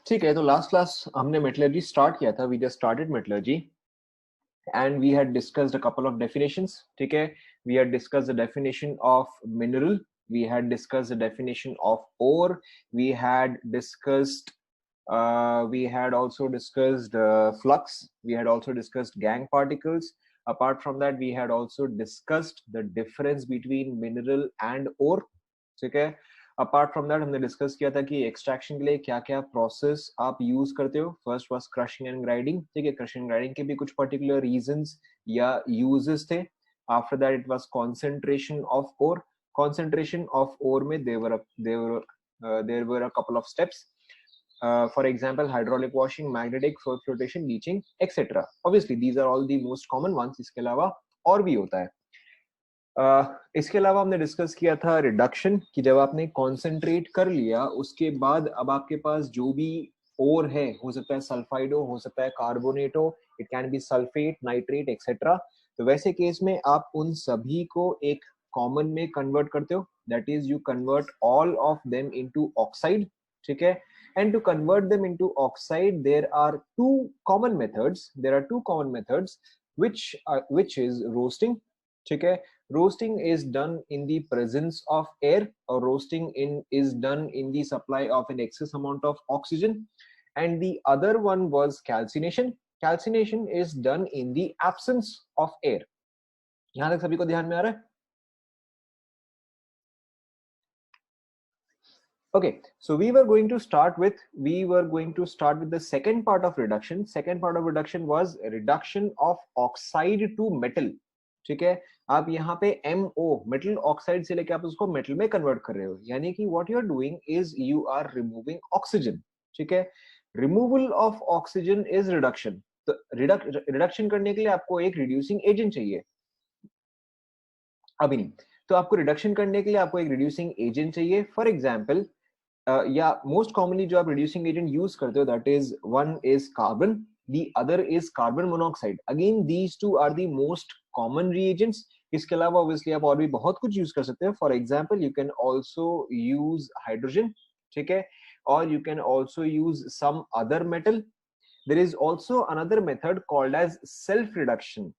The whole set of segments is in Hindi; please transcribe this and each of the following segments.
ठीक है, तो लास्ट क्लास हमने मेटलर्जी स्टार्ट किया था. We just started metallurgy and we had discussed a couple of definitions. ठीक है, we had discussed the definition of mineral, we had discussed the definition of ore, we had discussed we had also discussed flux, we had also discussed gang particles. Apart from that, we had also discussed the difference between mineral and ore. ठीक है, अपार्ट फ्रॉम दैट हमने डिस्कस किया था कि एक्सट्रैक्शन के लिए क्या क्या प्रोसेस आप यूज करते हो. First was crushing and grinding. ठीक है, क्रशिंग एंड ग्राइंडिंग के भी कुछ पर्टिकुलर रीजंस या यूजेस थे. After that it was concentration of ore. Concentration of ore में there were a couple of steps. For example hydraulic washing, magnetic flotation, leaching etcetera. Obviously these are all the most common ones. इसके अलावा और भी होता है. इसके अलावा हमने डिस्कस किया था रिडक्शन, कि जब आपने कॉन्सेंट्रेट कर लिया उसके बाद अब आपके पास जो भी ओर है, हो सकता है सल्फाइड हो सकता है कार्बोनेट हो, it can be sulphate, nitrate etcetera. तो वैसे केस में आप उन सभी को एक कॉमन में कन्वर्ट करते हो. That is you convert all of them into oxide. ठीक है, and to convert them into oxide there are two common methods which is roasting. ठीक है, roasting is done in the presence of air, or roasting is done in the supply of an excess amount of oxygen, and the other one was calcination. Calcination is done in the absence of air. यहां तक सभी को ध्यान में आ रहा है? Okay, so we were going to start with the second part of reduction. Second part of reduction was reduction of oxide to metal. ठीक है, आप यहाँ पे MO metal oxide से लेके आप उसको metal में convert कर रहे हो, यानी कि what you are doing is you are removing oxygen. ठीक है, removal of oxygen is reduction. तो reduction करने के लिए आपको एक reducing agent चाहिए. अभी नहीं, तो आपको रिडक्शन करने के लिए आपको एक रिड्यूसिंग एजेंट चाहिए. फॉर एग्जाम्पल या मोस्ट कॉमनली जो आप रिड्यूसिंग एजेंट यूज करते हो, that is one is carbon, the other is carbon monoxide. Again these two are the most common reagents. इसके अलावा ऑब्वियसली आप और भी बहुत कुछ यूज कर सकते हो. For example you can also use hydrogen. ठीक है, और you can also use some other metal. There is also another method called as self reduction.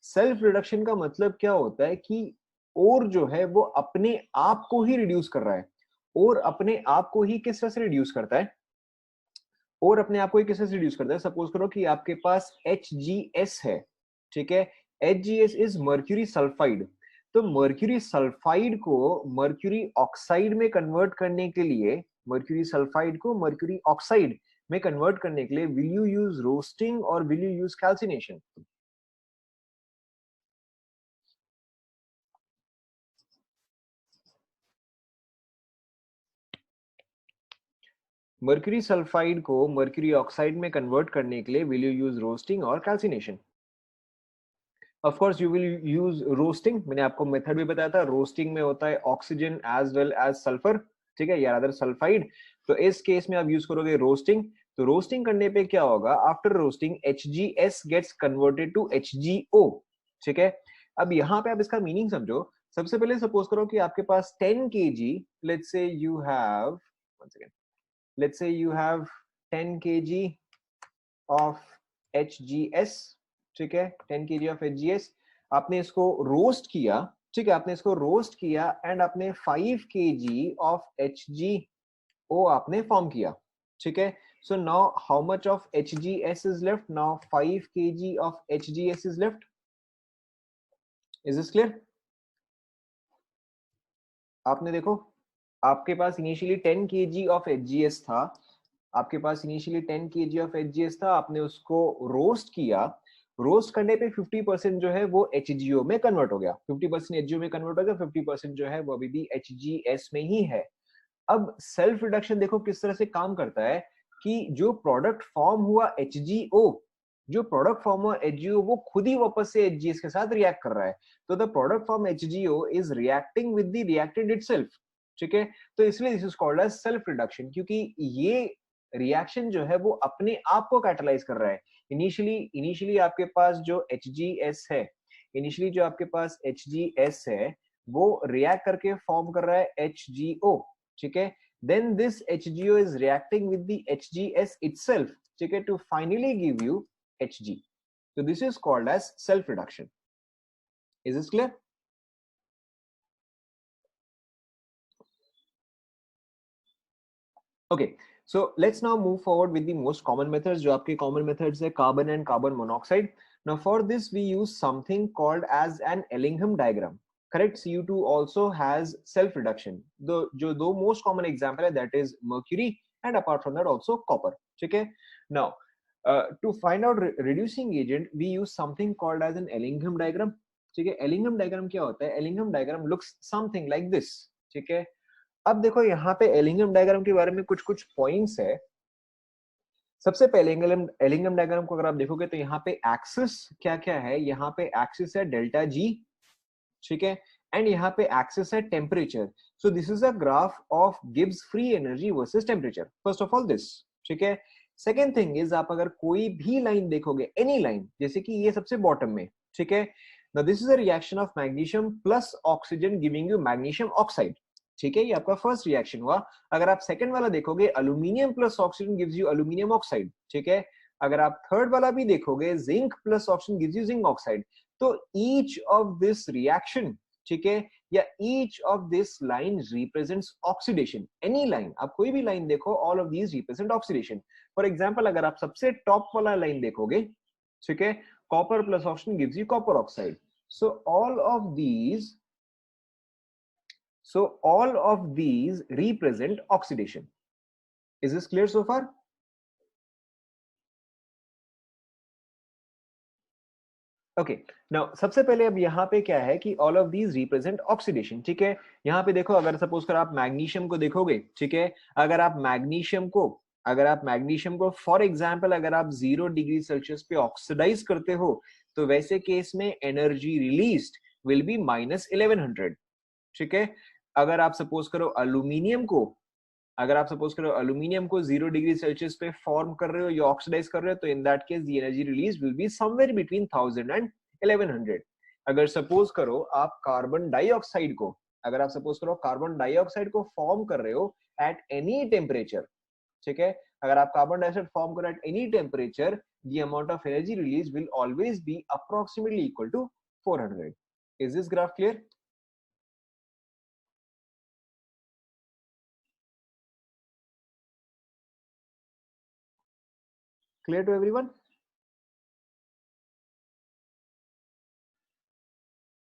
Self reduction का मतलब क्या होता है कि और जो है वो अपने आप को ही रिड्यूस कर रहा है. और अपने आप को ही किस तरह से रिड्यूस करता है? और अपने आप को ही किस तरह से रिड्यूस करता है? सपोज करो कि आपके पास HgS है. ठीक है, HgS इज मर्क्यूरी सल्फाइड. तो मर्क्यूरी सल्फाइड को मर्क्यूरी ऑक्साइड में कन्वर्ट करने के लिए, मर्क्यूरी सल्फाइड को मर्क्यूरी ऑक्साइड में कन्वर्ट करने के लिए विल यू यूज रोस्टिंग और will you use calcination? Mercury sulphide को मर्क्यूरी ऑक्साइड में कन्वर्ट करने के लिए विल यू यूज रोस्टिंग और calcination? Of course you will use roasting. मैंने आपको मेथड भी बताया था. रोस्टिंग में होता है oxygen as well as sulphur. ठीक है, या अदर सल्फाइड. तो इस केस में आप यूज करोगे रोस्टिंग. तो रोस्टिंग करने पे क्या होगा? After roasting HgS gets converted to HgO. ठीक है, अब यहाँ पे आप इसका मीनिंग समझो. सबसे पहले सपोज करो कि आपके पास 10 kg, let's say you have, let's say you have 10 kg of HgS. ठीक है, 10 kg of HgS. आपने इसको रोस्ट किया. ठीक है, आपने इसको रोस्ट किया एंड आपने 5 kg of HgO आपने फॉर्म किया. ठीक है, so now how much of HgS is left? Now 5 kg of HgS is left. Is this clear? आपने देखो, आपके पास इनिशियली 10 kg of HgS था. आपके पास इनिशियली 10 kg ऑफ HgS था. आपने उसको रोस्ट किया. रोस्ट करने पे 50% जो है वो HgO में कन्वर्ट हो गया. 50% HgO में कन्वर्ट हो गया. 50% जो है वो अभी भी HgS में ही है. अब सेल्फ रिडक्शन देखो किस तरह से काम करता है कि जो प्रोडक्ट फॉर्म हुआ HgO, जो प्रोडक्ट फॉर्म हुआ HgO वो खुद ही वापस से HgS के साथ रिएक्ट कर रहा है. तो the product form HgO is reacting with the reactant itself. ठीक है, तो इसलिए this is called as self reduction, क्योंकि ये रिएक्शन जो है वो अपने आप को कैटलाइज कर रहा है. इनिशियली आपके पास जो HgS है, इनिशियली जो आपके पास HgS है वो रिएक्ट करके फॉर्म कर रहा है HgO. ठीक है, then this HGO is reacting with the HGS itself, ठीक है, to finally give you Hg. So this is called as self reduction. Is this clear? Okay, so let's now move forward with the most common methods. जो आपके common methods है carbon and carbon monoxide. Now for this we use something called as an Ellingham diagram. Correct. Cu2 also has self reduction. जो दो most common example है, that is mercury, and apart from that also copper. ठीक है. Now to find out reducing agent we use something called as an Ellingham diagram. ठीक है. Ellingham diagram क्या होता है? Ellingham diagram looks something like this. ठीक है. अब देखो यहाँ पे एलिंगम डायग्राम के बारे में कुछ कुछ पॉइंट्स है. सबसे पहले एलिंगम डायग्राम को अगर आप देखोगे तो यहाँ पे एक्सिस क्या क्या है? यहाँ पे एक्सिस है डेल्टा जी, ठीक है, एंड यहाँ पे एक्सिस है temperature. So this is a graph of Gibbs free energy versus temperature. First of all this, ठीक है. सेकेंड थिंग इज, आप अगर कोई भी लाइन देखोगे, एनी लाइन, जैसे कि ये सबसे बॉटम में, ठीक है, now this is a reaction of magnesium plus oxygen giving you magnesium oxide. ठीक है, ये आपका फर्स्ट रिएक्शन हुआ. अगर आप सेकंड वाला देखोगे, aluminium plus oxygen gives you aluminium oxide. ठीक है, अगर आप थर्ड वाला भी देखोगे, zinc plus oxygen gives you zinc oxide. तो ईच ऑफ दिस रिएक्शन, ठीक है, या each of this line represents oxidation. Any line, आप कोई भी लाइन देखो, all of these represent oxidation. For example, अगर आप सबसे टॉप वाला लाइन देखोगे, ठीक है, copper plus oxygen gives you copper oxide. So all of these So all of these represent oxidation. Is this clear so far? Okay. Now सबसे पहले अब यहाँ पे क्या है कि all of these represent oxidation. ठीक है, यहाँ पे देखो, अगर सपोज कर आप मैग्नीशियम को देखोगे, ठीक है, अगर आप मैग्नीशियम को फॉर एग्जाम्पल अगर आप 0 डिग्री सेल्सियस पे ऑक्सीडाइज करते हो, तो वैसे केस में एनर्जी रिलीज्ड विल बी -1100. ठीक है, अगर आप सपोज करो अल्यूमिनियम को 0 डिग्री सेल्सियस पे फॉर्म कर रहे हो या ऑक्सीडाइज कर रहे हो, तो in that case the energy release will be somewhere between 1000 and 1100. अगर सपोज करो आप कार्बन डाइऑक्साइड को फॉर्म कर रहे हो एट एनी टेम्परेचर, ठीक है, अगर आप कार्बन डाइऑक्साइड फॉर्म करो at any temperature, the amount of energy release will always be approximately equal to 400. Is this graph clear? Clear to everyone?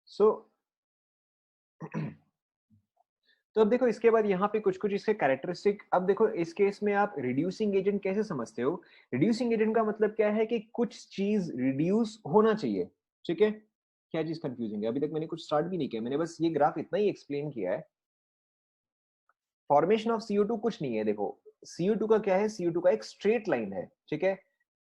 So तो अब देखो, इसके बाद यहाँ पे कुछ कुछ इसके कैरेक्टरिस्टिक. अब देखो, इस केस में आप रिड्यूसिंग एजेंट कैसे समझते हो? रिड्यूसिंग एजेंट का मतलब क्या है कि कुछ चीज रिड्यूस होना चाहिए. ठीक है, क्या चीज कंफ्यूजिंग है? अभी तक मैंने कुछ स्टार्ट भी नहीं किया, मैंने बस ये ग्राफ इतना ही एक्सप्लेन किया है. फॉर्मेशन ऑफ CO2 कुछ नहीं है. देखो, CO2 का क्या है? CO2 का एक स्ट्रेट लाइन है. ठीक है,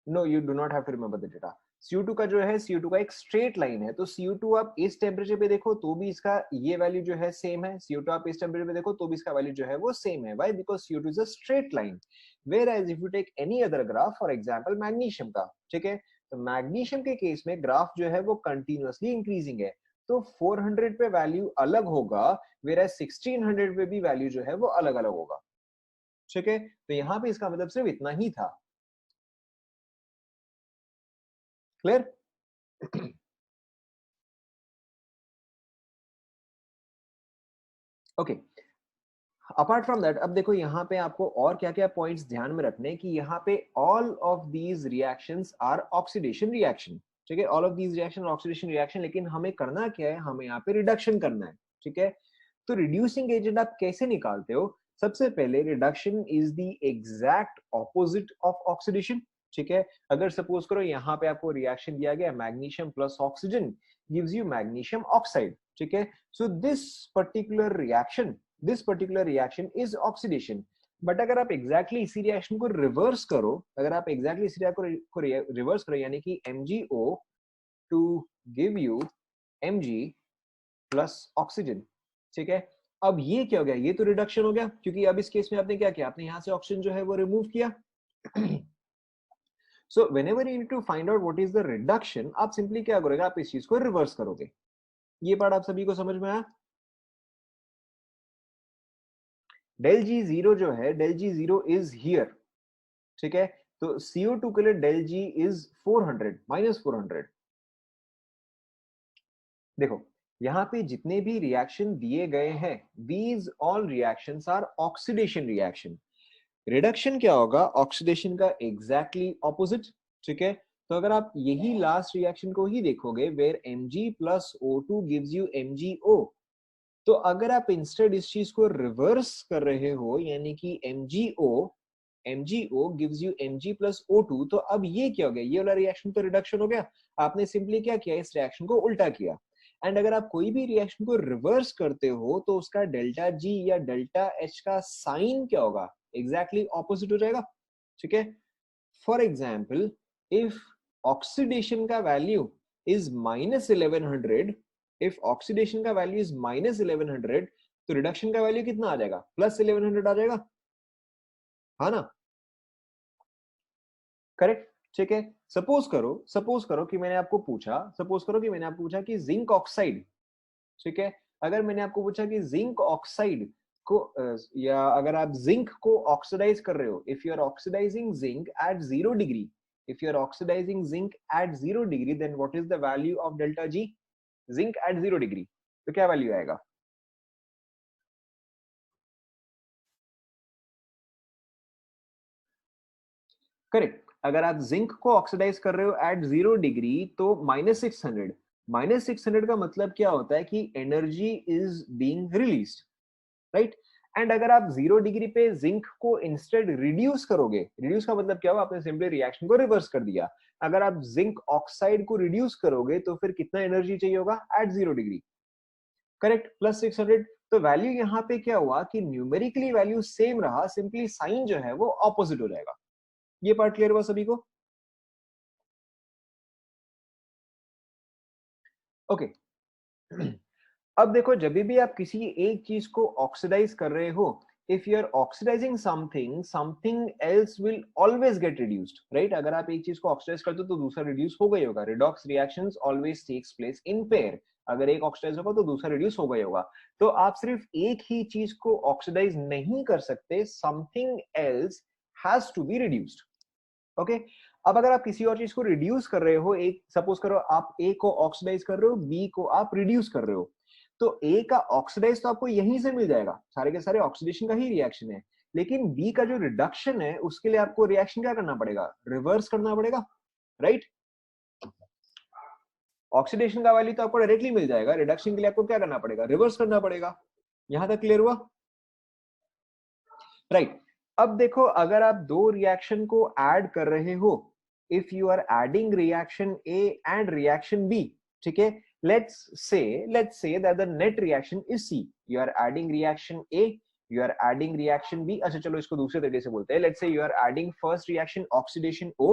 no, you do not have to remember the data. CO2 का जो है, CO2 का एक स्ट्रेट लाइन है. तो CO2 आप इस टेम्परेचर पे देखो तो भी इसका ये वैल्यू जो है सेम है. CO2 आप इस टेम्परेचर पे देखो तो भी इसका वैल्यू जो है वो सेम है. Why? Because CO2 is a straight line. Whereas if you take any other graph, for example magnesium का, ठीक है, तो मैग्नीशियम के केस में ग्राफ जो है वो कंटिन्यूअसली इंक्रीजिंग है. तो 400 पे वैल्यू अलग होगा, वेयर एज 1600 पे भी वैल्यू जो है वो अलग अलग होगा. ठीक है, तो यहाँ पे इसका मतलब सिर्फ इतना ही था. Clear? Okay, apart from that, अब देखो यहाँ पे आपको और क्या क्या पॉइंट्स ध्यान में रखने कि यहाँ पे all of these reactions are oxidation reaction. ठीक है, all of these reaction oxidation reaction, लेकिन हमें करना क्या है? हमें यहाँ पे रिडक्शन करना है. ठीक है, तो रिड्यूसिंग एजेंट आप कैसे निकालते हो? सबसे पहले, reduction is the exact opposite of oxidation. ठीक है, अगर सपोज करो यहाँ पे आपको रिएक्शन दिया गया magnesium plus oxygen gives you magnesium oxide. ठीक है, so this particular reaction is oxidation. But अगर आप एग्जैक्टली इसी रिएक्शन को रिवर्स करो, यानी कि MgO to give you Mg plus oxygen. ठीक है, अब ये क्या हो गया? ये तो रिडक्शन हो गया, क्योंकि अब इस केस में आपने क्या किया? आपने यहां से ऑक्सीजन जो है वो रिमूव किया. So whenever you need to find out what is the reduction, आप सिंपली क्या करोगे? आप इस चीज को रिवर्स करोगे. ये पार्ट आप सभी को समझ में आया? डेल जी जीरो जो है, del G zero is here, ठीक है। तो CO2 के लिए डेल जी इज 400, -400। देखो यहाँ पे जितने भी रिएक्शन दिए गए हैं, these all reactions are oxidation reaction. Reduction क्या होगा? ऑक्सीडेशन का एग्जैक्टली ऑपोजिट, ठीक है। तो अगर आप यही लास्ट रिएक्शन को ही देखोगे, where Mg plus O2 gives you MgO, तो अगर आप इंस्टेड इस चीज को रिवर्स कर रहे हो, यानी कि MgO gives you Mg plus O2, तो अब ये क्या हो गया? ये वाला रिएक्शन तो रिडक्शन हो गया। आपने सिंपली क्या किया? इस रिएक्शन को उल्टा किया। एंड अगर आप कोई भी रिएक्शन को रिवर्स करते हो तो उसका डेल्टा जी या डेल्टा एच का साइन क्या होगा? एग्जैक्टली ऑपोजिट हो जाएगा, ठीक है। फॉर एग्जाम्पल, इफ ऑक्सीडेशन का वैल्यू इज -1100, इफ ऑक्सीडेशन का वैल्यू इज -1100, तो रिडक्शन का वैल्यू कितना आ जाएगा? +1100 आ जाएगा, हाँ ना? करेक्ट, ठीक है। सपोज करो कि मैंने आपको पूछा कि जिंक ऑक्साइड, ठीक है, अगर मैंने आपको पूछा कि जिंक ऑक्साइड को या अगर आप जिंक को ऑक्सीडाइज कर रहे हो, if you are oxidising zinc at 0 degree, if you are oxidising zinc at 0 degree, then what is the value of delta G? Zinc at 0 degree, तो क्या वैल्यू आएगा? करेक्ट। अगर आप जिंक को ऑक्सीडाइज कर रहे हो एट 0 डिग्री, तो -600, -600 का मतलब क्या होता है? कि energy is being released, right. And अगर आप 0 डिग्री पे जिंक को इंस्टेड रिड्यूस करोगे, रिड्यूस का मतलब क्या हुआ? आपने सिंपली रिएक्शन को रिवर्स कर दिया। अगर आप जिंक ऑक्साइड को रिड्यूस करोगे तो फिर कितना एनर्जी चाहिए होगा एट 0 डिग्री? करेक्ट, +600। तो वैल्यू यहाँ पे क्या हुआ कि न्यूमेरिकली वैल्यू सेम रहा, सिंपली साइन जो है वो ऑपोजिट हो जाएगा। ये पार्ट क्लियर हुआ सभी को? ओके। अब देखो, जब भी आप किसी एक चीज को ऑक्सीडाइज कर रहे हो, if you are oxidising something, something else will always get reduced, right. अगर आप एक चीज को ऑक्सीडाइज करते हो तो दूसरा रिड्यूस होगा ही होगा। Redox reactions always takes place in pair. अगर एक ऑक्सीडाइज होगा तो दूसरा रिड्यूस होगा ही होगा। तो आप सिर्फ एक ही चीज को ऑक्सीडाइज नहीं कर सकते, something else has to be reduced, okay. अब अगर आप किसी और चीज को रिड्यूस कर रहे हो, एक सपोज करो आप ए को ऑक्सीडाइज कर रहे हो, बी को आप रिड्यूस कर रहे हो, तो ए का ऑक्सीडाइज तो आपको यहीं से मिल जाएगा, सारे के सारे ऑक्सीडेशन का ही रिएक्शन है। लेकिन बी का जो रिडक्शन है उसके लिए आपको रिएक्शन क्या करना पड़ेगा? रिवर्स करना पड़ेगा, राइट। ऑक्सीडेशन का वैल्यू तो आपको डायरेक्टली मिल जाएगा, रिडक्शन के लिए आपको क्या करना पड़ेगा? रिवर्स करना पड़ेगा। यहां तक क्लियर हुआ? राइट। अब देखो, अगर आप दो रिएक्शन को ऐड कर रहे हो, if you are adding reaction A and reaction B, ठीक है, let's say that the net reaction is C. You are adding reaction A, you are adding reaction B. अच्छा चलो इसको दूसरे तरीके से बोलते हैं। Let's say you are adding first reaction oxidation O,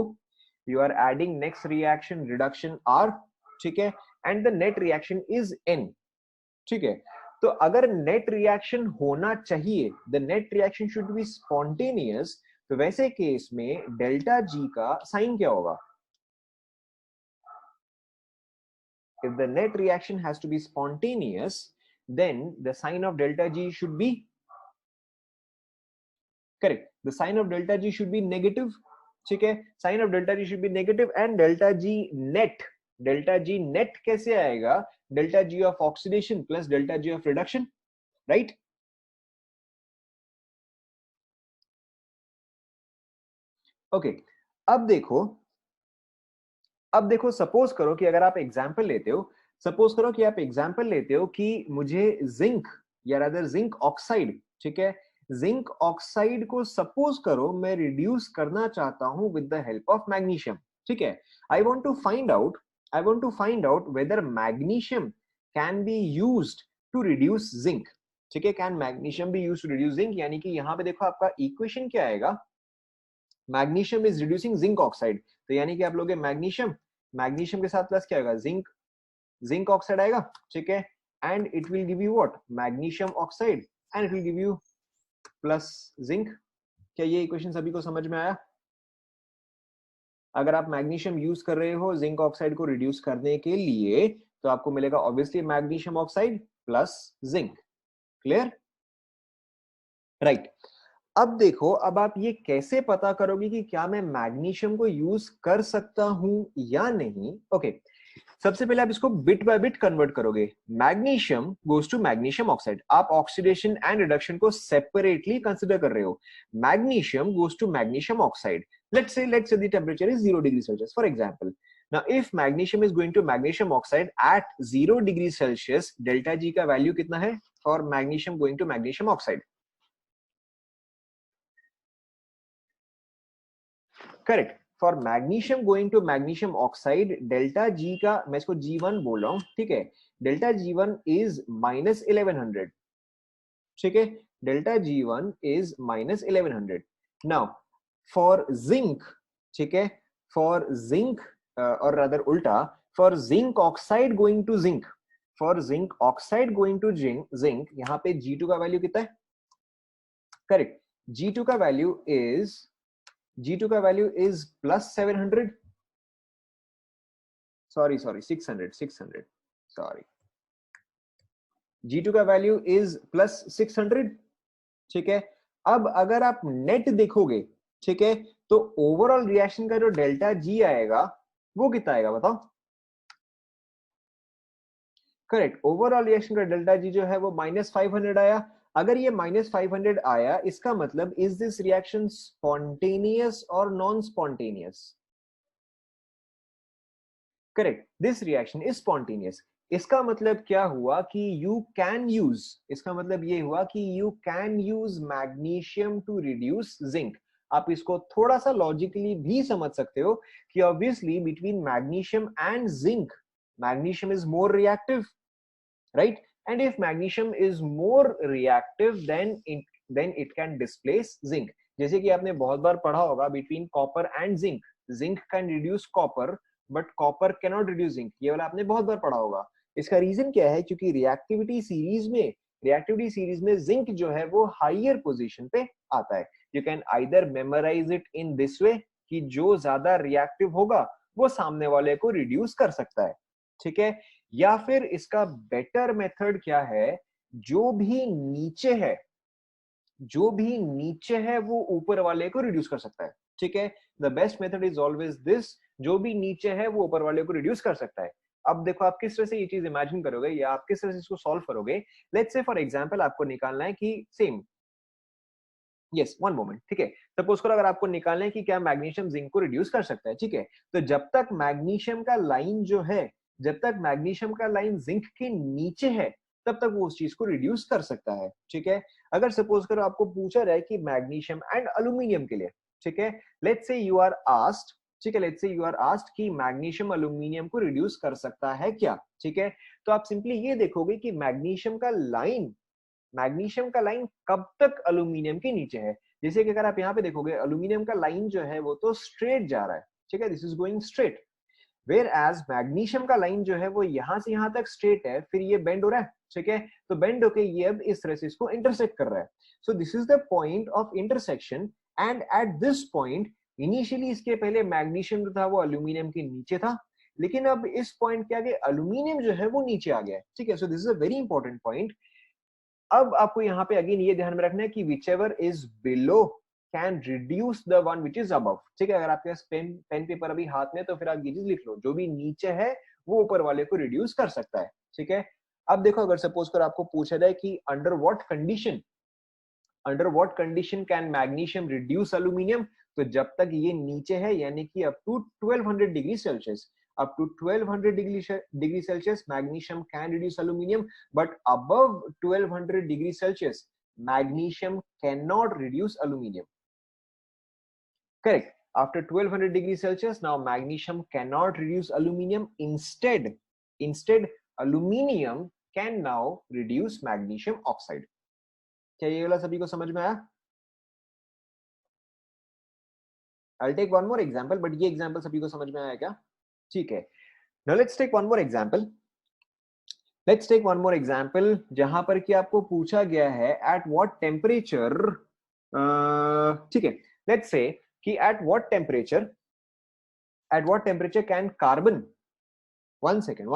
you are adding next reaction reduction R, ठीक है, and the net reaction is N, ठीक है। तो अगर नेट रिएक्शन होना चाहिए, the net reaction should be spontaneous, तो वैसे केस में डेल्टा जी का साइन क्या होगा? If the net reaction has to be spontaneous, then the sign of delta G should be correct. The sign of delta G should be negative, ठीक है। Sign of delta G should be negative and delta G net कैसे आएगा? Delta G of oxidation plus delta G of reduction, right? Okay. अब देखो सपोज करो कि अगर आप एग्जाम्पल लेते हो, सपोज करो कि आप एग्जाम्पल लेते हो कि मुझे जिंक या रादर जिंक ऑक्साइड, ठीक है, जिंक ऑक्साइड को सपोज करो मैं रिड्यूस करना चाहता हूं with the help of magnesium, ठीक है। I want to find out I want to find out whether magnesium can be used to reduce zinc, ठीक है। Can magnesium be used to reduce zinc, यानी कि यहां पे देखो आपका इक्वेशन क्या आएगा? Magnesium is reducing zinc oxide, तो यानी कि आप लोगे मैग्नीशियम, मैग्नीशियम के साथ प्लस क्या होगा? जिंक, जिंक ऑक्साइड आएगा, ठीक है। And it will give you what? Magnesium oxide, and it will give you plus zinc. क्या ये इक्वेशन सभी को समझ में आया? अगर आप मैग्नीशियम यूज कर रहे हो जिंक ऑक्साइड को रिड्यूस करने के लिए, तो आपको मिलेगा obviously magnesium oxide plus zinc. Clear? Right अब देखो, अब आप ये कैसे पता करोगे कि क्या मैं मैग्नीशियम को यूज कर सकता हूं या नहीं? ओके सबसे पहले आप इसको बिट बाय बिट कन्वर्ट करोगे। Magnesium goes to magnesium oxide, आप ऑक्सीडेशन एंड रिडक्शन को सेपरेटली कंसिडर कर रहे हो। Magnesium goes to magnesium oxide, let's say the temperature is 0 degrees Celsius for example. Now if magnesium is going to magnesium oxide at 0 degrees Celsius, delta G का वैल्यू कितना है for magnesium going to magnesium oxide? Correct, for magnesium going to magnesium oxide delta G का, मैं इसको G1 बोल रहा हूं, ठीक है, डेल्टा G1 इज -1100, ठीक है, delta G1 is -1100। Now for zinc, ठीक है, फॉर जिंक और रादर उल्टा, for zinc oxide going to zinc, for zinc oxide going to zinc, यहां पे G2 का वैल्यू कितना है? करेक्ट, G2 का value is +700, sorry 600 sorry, G2 का वैल्यू इज +600, ठीक है। अब अगर आप नेट देखोगे, ठीक है, तो ओवरऑल रिएक्शन का जो डेल्टा जी आएगा वो कितना आएगा बताओ? करेक्ट, ओवरऑल रिएक्शन का डेल्टा जी जो है वो -500 आया। अगर ये -500 आया, इसका मतलब इज दिस रिएक्शन स्पॉन्टेनियस और non spontaneous? Correct, this reaction is spontaneous. इसका मतलब क्या हुआ कि यू कैन यूज, इसका मतलब ये हुआ कि you can use magnesium to reduce zinc. आप इसको थोड़ा सा लॉजिकली भी समझ सकते हो कि obviously between magnesium and zinc, magnesium is more reactive, right? And if magnesium is more reactive than it can displace zinc. जैसे कि आपने बहुत बार पढ़ा होगा between copper and zinc, zinc can reduce copper but copper can not reduce zinc, ये वाला आपने बहुत बार पढ़ा होगा। इसका रीजन क्या है? क्योंकि रिएक्टिविटी सीरीज में जिंक जो है वो हायर पोजीशन पे आता है। You can either memorise it in this way कि जो ज्यादा रिएक्टिव होगा वो सामने वाले को रिड्यूस कर सकता है, ठीक है, या फिर इसका बेटर मेथड क्या है, जो भी नीचे है, जो भी नीचे है वो ऊपर वाले को रिड्यूस कर सकता है, ठीक है। The best method is always this, जो भी नीचे है वो ऊपर वाले को रिड्यूस कर सकता है। अब देखो आप किस तरह से ये चीज इमेजिन करोगे या आप किस तरह से इसको सॉल्व करोगे। लेट्स से फॉर एग्जांपल आपको निकालना है कि सेम, यस वन मोमेंट, ठीक है, सपोज करो अगर आपको निकालना है कि क्या मैग्नीशियम जिंक को रिड्यूस कर सकता है, ठीक है, तो जब तक मैग्नीशियम का लाइन जो है, जब तक मैग्नीशियम का लाइन जिंक के नीचे है, तब तक वो उस चीज को रिड्यूस कर सकता है, ठीक है। अगर सपोज करो आपको पूछा जाए कि मैग्नीशियम एंड अल्यूमिनियम के लिए, ठीक है, let's say you are asked, ठीक है, let's say you are asked कि मैग्नीशियम अल्यूमिनियम को रिड्यूस कर सकता है क्या, ठीक है, तो आप सिंपली ये देखोगे कि मैग्नीशियम का लाइन कब तक अल्यूमिनियम के नीचे है। जैसे कि अगर आप यहाँ पे देखोगे अल्यूमिनियम का लाइन जो है वो तो स्ट्रेट जा रहा है, ठीक है, this is going straight, whereas magnesium का लाइन जो है वो यहां से यहां तक स्ट्रेट है, फिर ये बेंड हो रहा है, ठीक है, तो बेंड होके ये अब इस तरह से इसको इंटरसेक्ट कर रहा है। So this is the point of intersection and at this point initially इसके पहले मैग्नीशियम जो था वो अल्यूमिनियम के नीचे था, लेकिन अब इस पॉइंट के आगे अल्यूमिनियम जो है वो नीचे आ गया है, ठीक है। So this is a very important point. अब आपको यहाँ पे अगेन ये ध्यान में रखना है कि whichever is below can reduce the one which is above, ठीक है। अगर आपके पास पेन पेपर अभी हाथ में तो फिर आप ये चीज लिख लो, जो भी नीचे है वो ऊपर वाले को रिड्यूस कर सकता है, ठीक है। अब देखो अगर सपोज कर आपको पूछा जाए कि under what condition can magnesium reduce aluminium, तो जब तक ये नीचे है यानी कि up to 1200 degree Celsius, up to 1200 degree Celsius, magnesium can reduce aluminium, but above 1200 degree Celsius, magnesium cannot reduce aluminium. Correct. After 1200 degree Celsius, now magnesium cannot reduce aluminium. Instead, aluminium can now reduce magnesium oxide. क्या ये वाला सभी को समझ में आया? I'll take one more example, but ये example सभी को समझ में आया क्या? ठीक है। Now let's take one more example. Let's take one more example जहां पर कि आपको पूछा गया है at what temperature, ठीक है, let's say कि at what temperature can carbon, one second,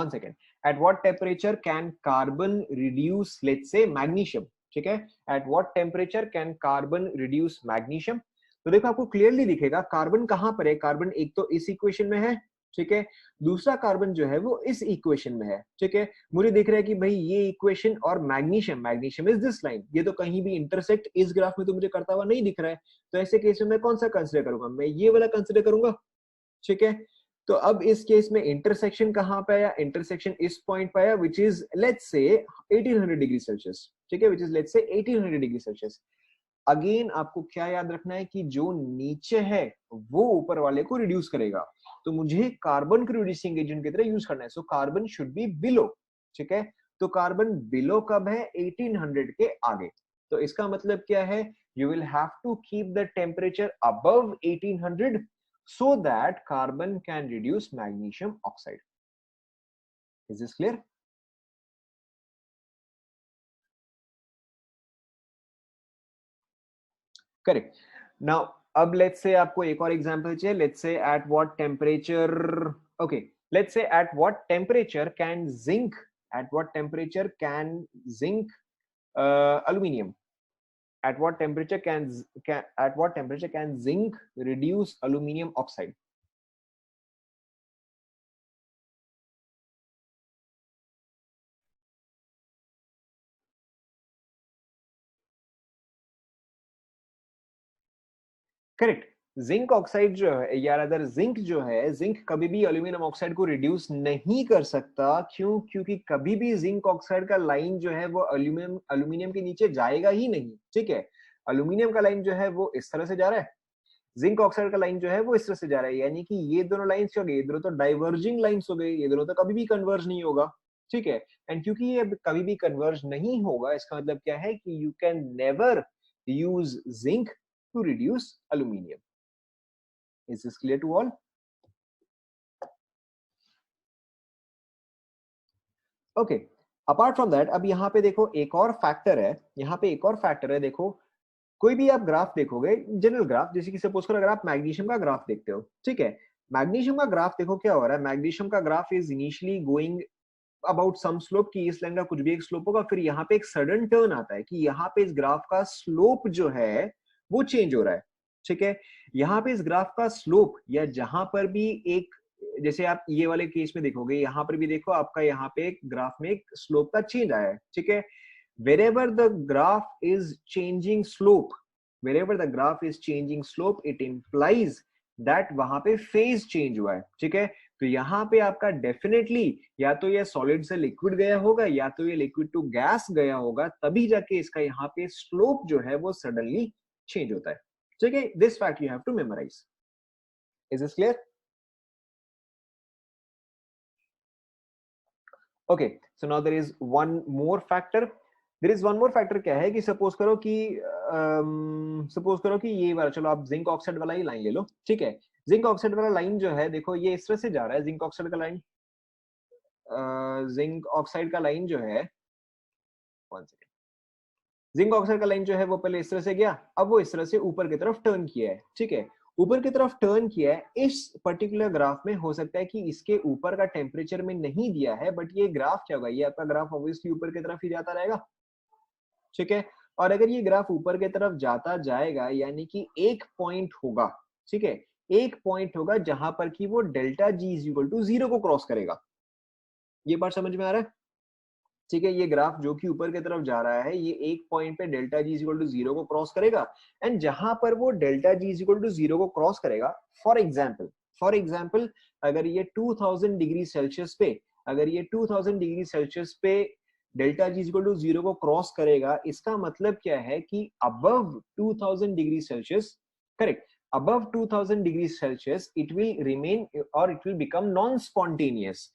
at what temperature can carbon reduce, let's say magnesium, ठीक है, at what temperature can carbon reduce magnesium. तो देखो आपको क्लियरली दिखेगा कार्बन कहां पर है, कार्बन एक तो इस इक्वेशन में है, ठीक है, दूसरा कार्बन जो है वो इस इक्वेशन में है, ठीक है। मुझे दिख रहा है कि भाई ये इक्वेशन और magnesium, magnesium is this line, ये तो कहीं भी इंटरसेक्ट इस ग्राफ में तो मुझे करता हुआ नहीं दिख रहा है, तो ऐसे केस में मैं कौन सा कंसिडर करूंगा, मैं ये वाला कंसिडर करूंगा, ठीक है। तो अब इस केस में इंटरसेक्शन कहां पे आया, इंटरसेक्शन इस पॉइंट पे आया, which is let's say 1800 degree Celsius, ठीक है, which is let's say 1800 degree Celsius. Again आपको क्या याद रखना है कि जो नीचे है वो ऊपर वाले को रिड्यूस करेगा, तो मुझे कार्बन को रिड्यूसिंग एजेंट की तरह यूज करना है, so carbon should be below, ठीक है। तो कार्बन बिलो कब है, 1800 के आगे। तो इसका मतलब क्या है, you will have to keep the temperature above 1800 so that carbon can reduce magnesium oxide. Is this clear? Correct. Now अब let's say आपको एक और एग्जांपल चाहिए, let's say at what temperature, okay, let's say at what temperature can zinc, at what temperature can zinc aluminum, at what temperature at what temperature can zinc reduce aluminum oxide? Correct, zinc oxide जो है या अदर जिंक जो है, जिंक कभी भी एल्यूमिनियम ऑक्साइड को रिड्यूस नहीं कर सकता, क्यों, क्योंकि कभी भी जिंक ऑक्साइड का लाइन जो है वो एल्यूमिनियम के नीचे जाएगा ही नहीं, ठीक है। एल्यूमिनियम का लाइन जो है वो इस तरह से जा रहा है, जिंक ऑक्साइड का लाइन जो है वो इस तरह से जा रहा है, यानी कि ये दोनों लाइंस क्या हो गई, ये दोनों तो डाइवर्जिंग लाइंस हो गई, ये दोनों तो कभी भी कन्वर्ज नहीं होगा, ठीक है। एंड क्योंकि ये कभी भी कन्वर्ज नहीं होगा, इसका मतलब क्या है कि you can never use zinc to reduce aluminium. Is this clear to all? Okay. Apart from that, अब यहाँ पे देखो एक और फैक्टर है, यहाँ पे एक और फैक्टर है, देखो कोई भी आप ग्राफ देखोगे, जनरल ग्राफ, जैसे कि सपोज करो अगर आप मैग्नीशियम का ग्राफ देखते हो, ठीक है, मैग्नीशियम का ग्राफ देखो क्या हो रहा है, मैग्नीशियम का graph is initially going about some slope, की इस लाइन का कुछ भी एक स्लोप होगा, फिर यहाँ पे एक सडन टर्न आता है कि यहाँ पे इस ग्राफ का स्लोप जो है वो चेंज हो रहा है, ठीक है। यहाँ पे इस ग्राफ का स्लोप या जहां पर भी एक, जैसे आप ये वाले केस में देखोगे, यहाँ पर भी देखो आपका यहाँ पे एक ग्राफ में एक स्लोप का चेंज आया है, ठीक है। wherever the graph is changing slope, wherever the graph is changing slope, it implies that वहां पे फेज चेंज हुआ है, ठीक है। तो यहाँ पे आपका डेफिनेटली या तो ये सॉलिड से लिक्विड गया होगा या तो ये लिक्विड टू गैस गया होगा, तभी जाके इसका यहाँ पे स्लोप जो है वो सडनली चेंज होता है, ठीक है। This fact you have to memorise. Is this clear? Okay, so now there is one more factor, there is one more factor, क्या है कि सपोज करो कि ये वाला, चलो आप जिंक ऑक्साइड वाला ही लाइन ले लो, ठीक है। जिंक ऑक्साइड वाला लाइन जो है देखो ये इस तरह से जा रहा है, जिंक ऑक्साइड का लाइन, जिंक ऑक्साइड का लाइन जो है, वन सेकेंड, जिंक ऑक्साइड का लाइन जो है वो पहले इस तरह से गया, अब वो इस तरह से ऊपर की तरफ टर्न किया है, ठीक है, ऊपर की तरफ टर्न किया है। इस पर्टिकुलर ग्राफ में हो सकता है कि इसके ऊपर का टेम्परेचर में नहीं दिया है, बट ये ग्राफ क्या होगा, ये आपका ग्राफ ऑब्वियसली ऊपर की तरफ ही जाता रहेगा, ठीक है। और अगर ये ग्राफ ऊपर की तरफ जाता जाएगा, यानी कि एक पॉइंट होगा, ठीक है, एक पॉइंट होगा जहां पर कि वो delta G is equal to 0 को क्रॉस करेगा। ये बात समझ में आ रहा है? ठीक है, ये ग्राफ जो कि ऊपर की तरफ जा रहा है, ये एक पॉइंट पे delta G is equal to 0 को क्रॉस करेगा, एंड जहां पर वो delta G is equal to 0 को क्रॉस करेगा, फॉर एग्जांपल अगर ये 2000 डिग्री सेल्सियस पे, अगर ये 2000 डिग्री सेल्सियस पे डेल्टा जी इक्वल टू 0 को क्रॉस करेगा, इसका मतलब क्या है कि above 2000 degree Celsius, correct, above 2000 degree Celsius it will remain और it will become non spontaneous.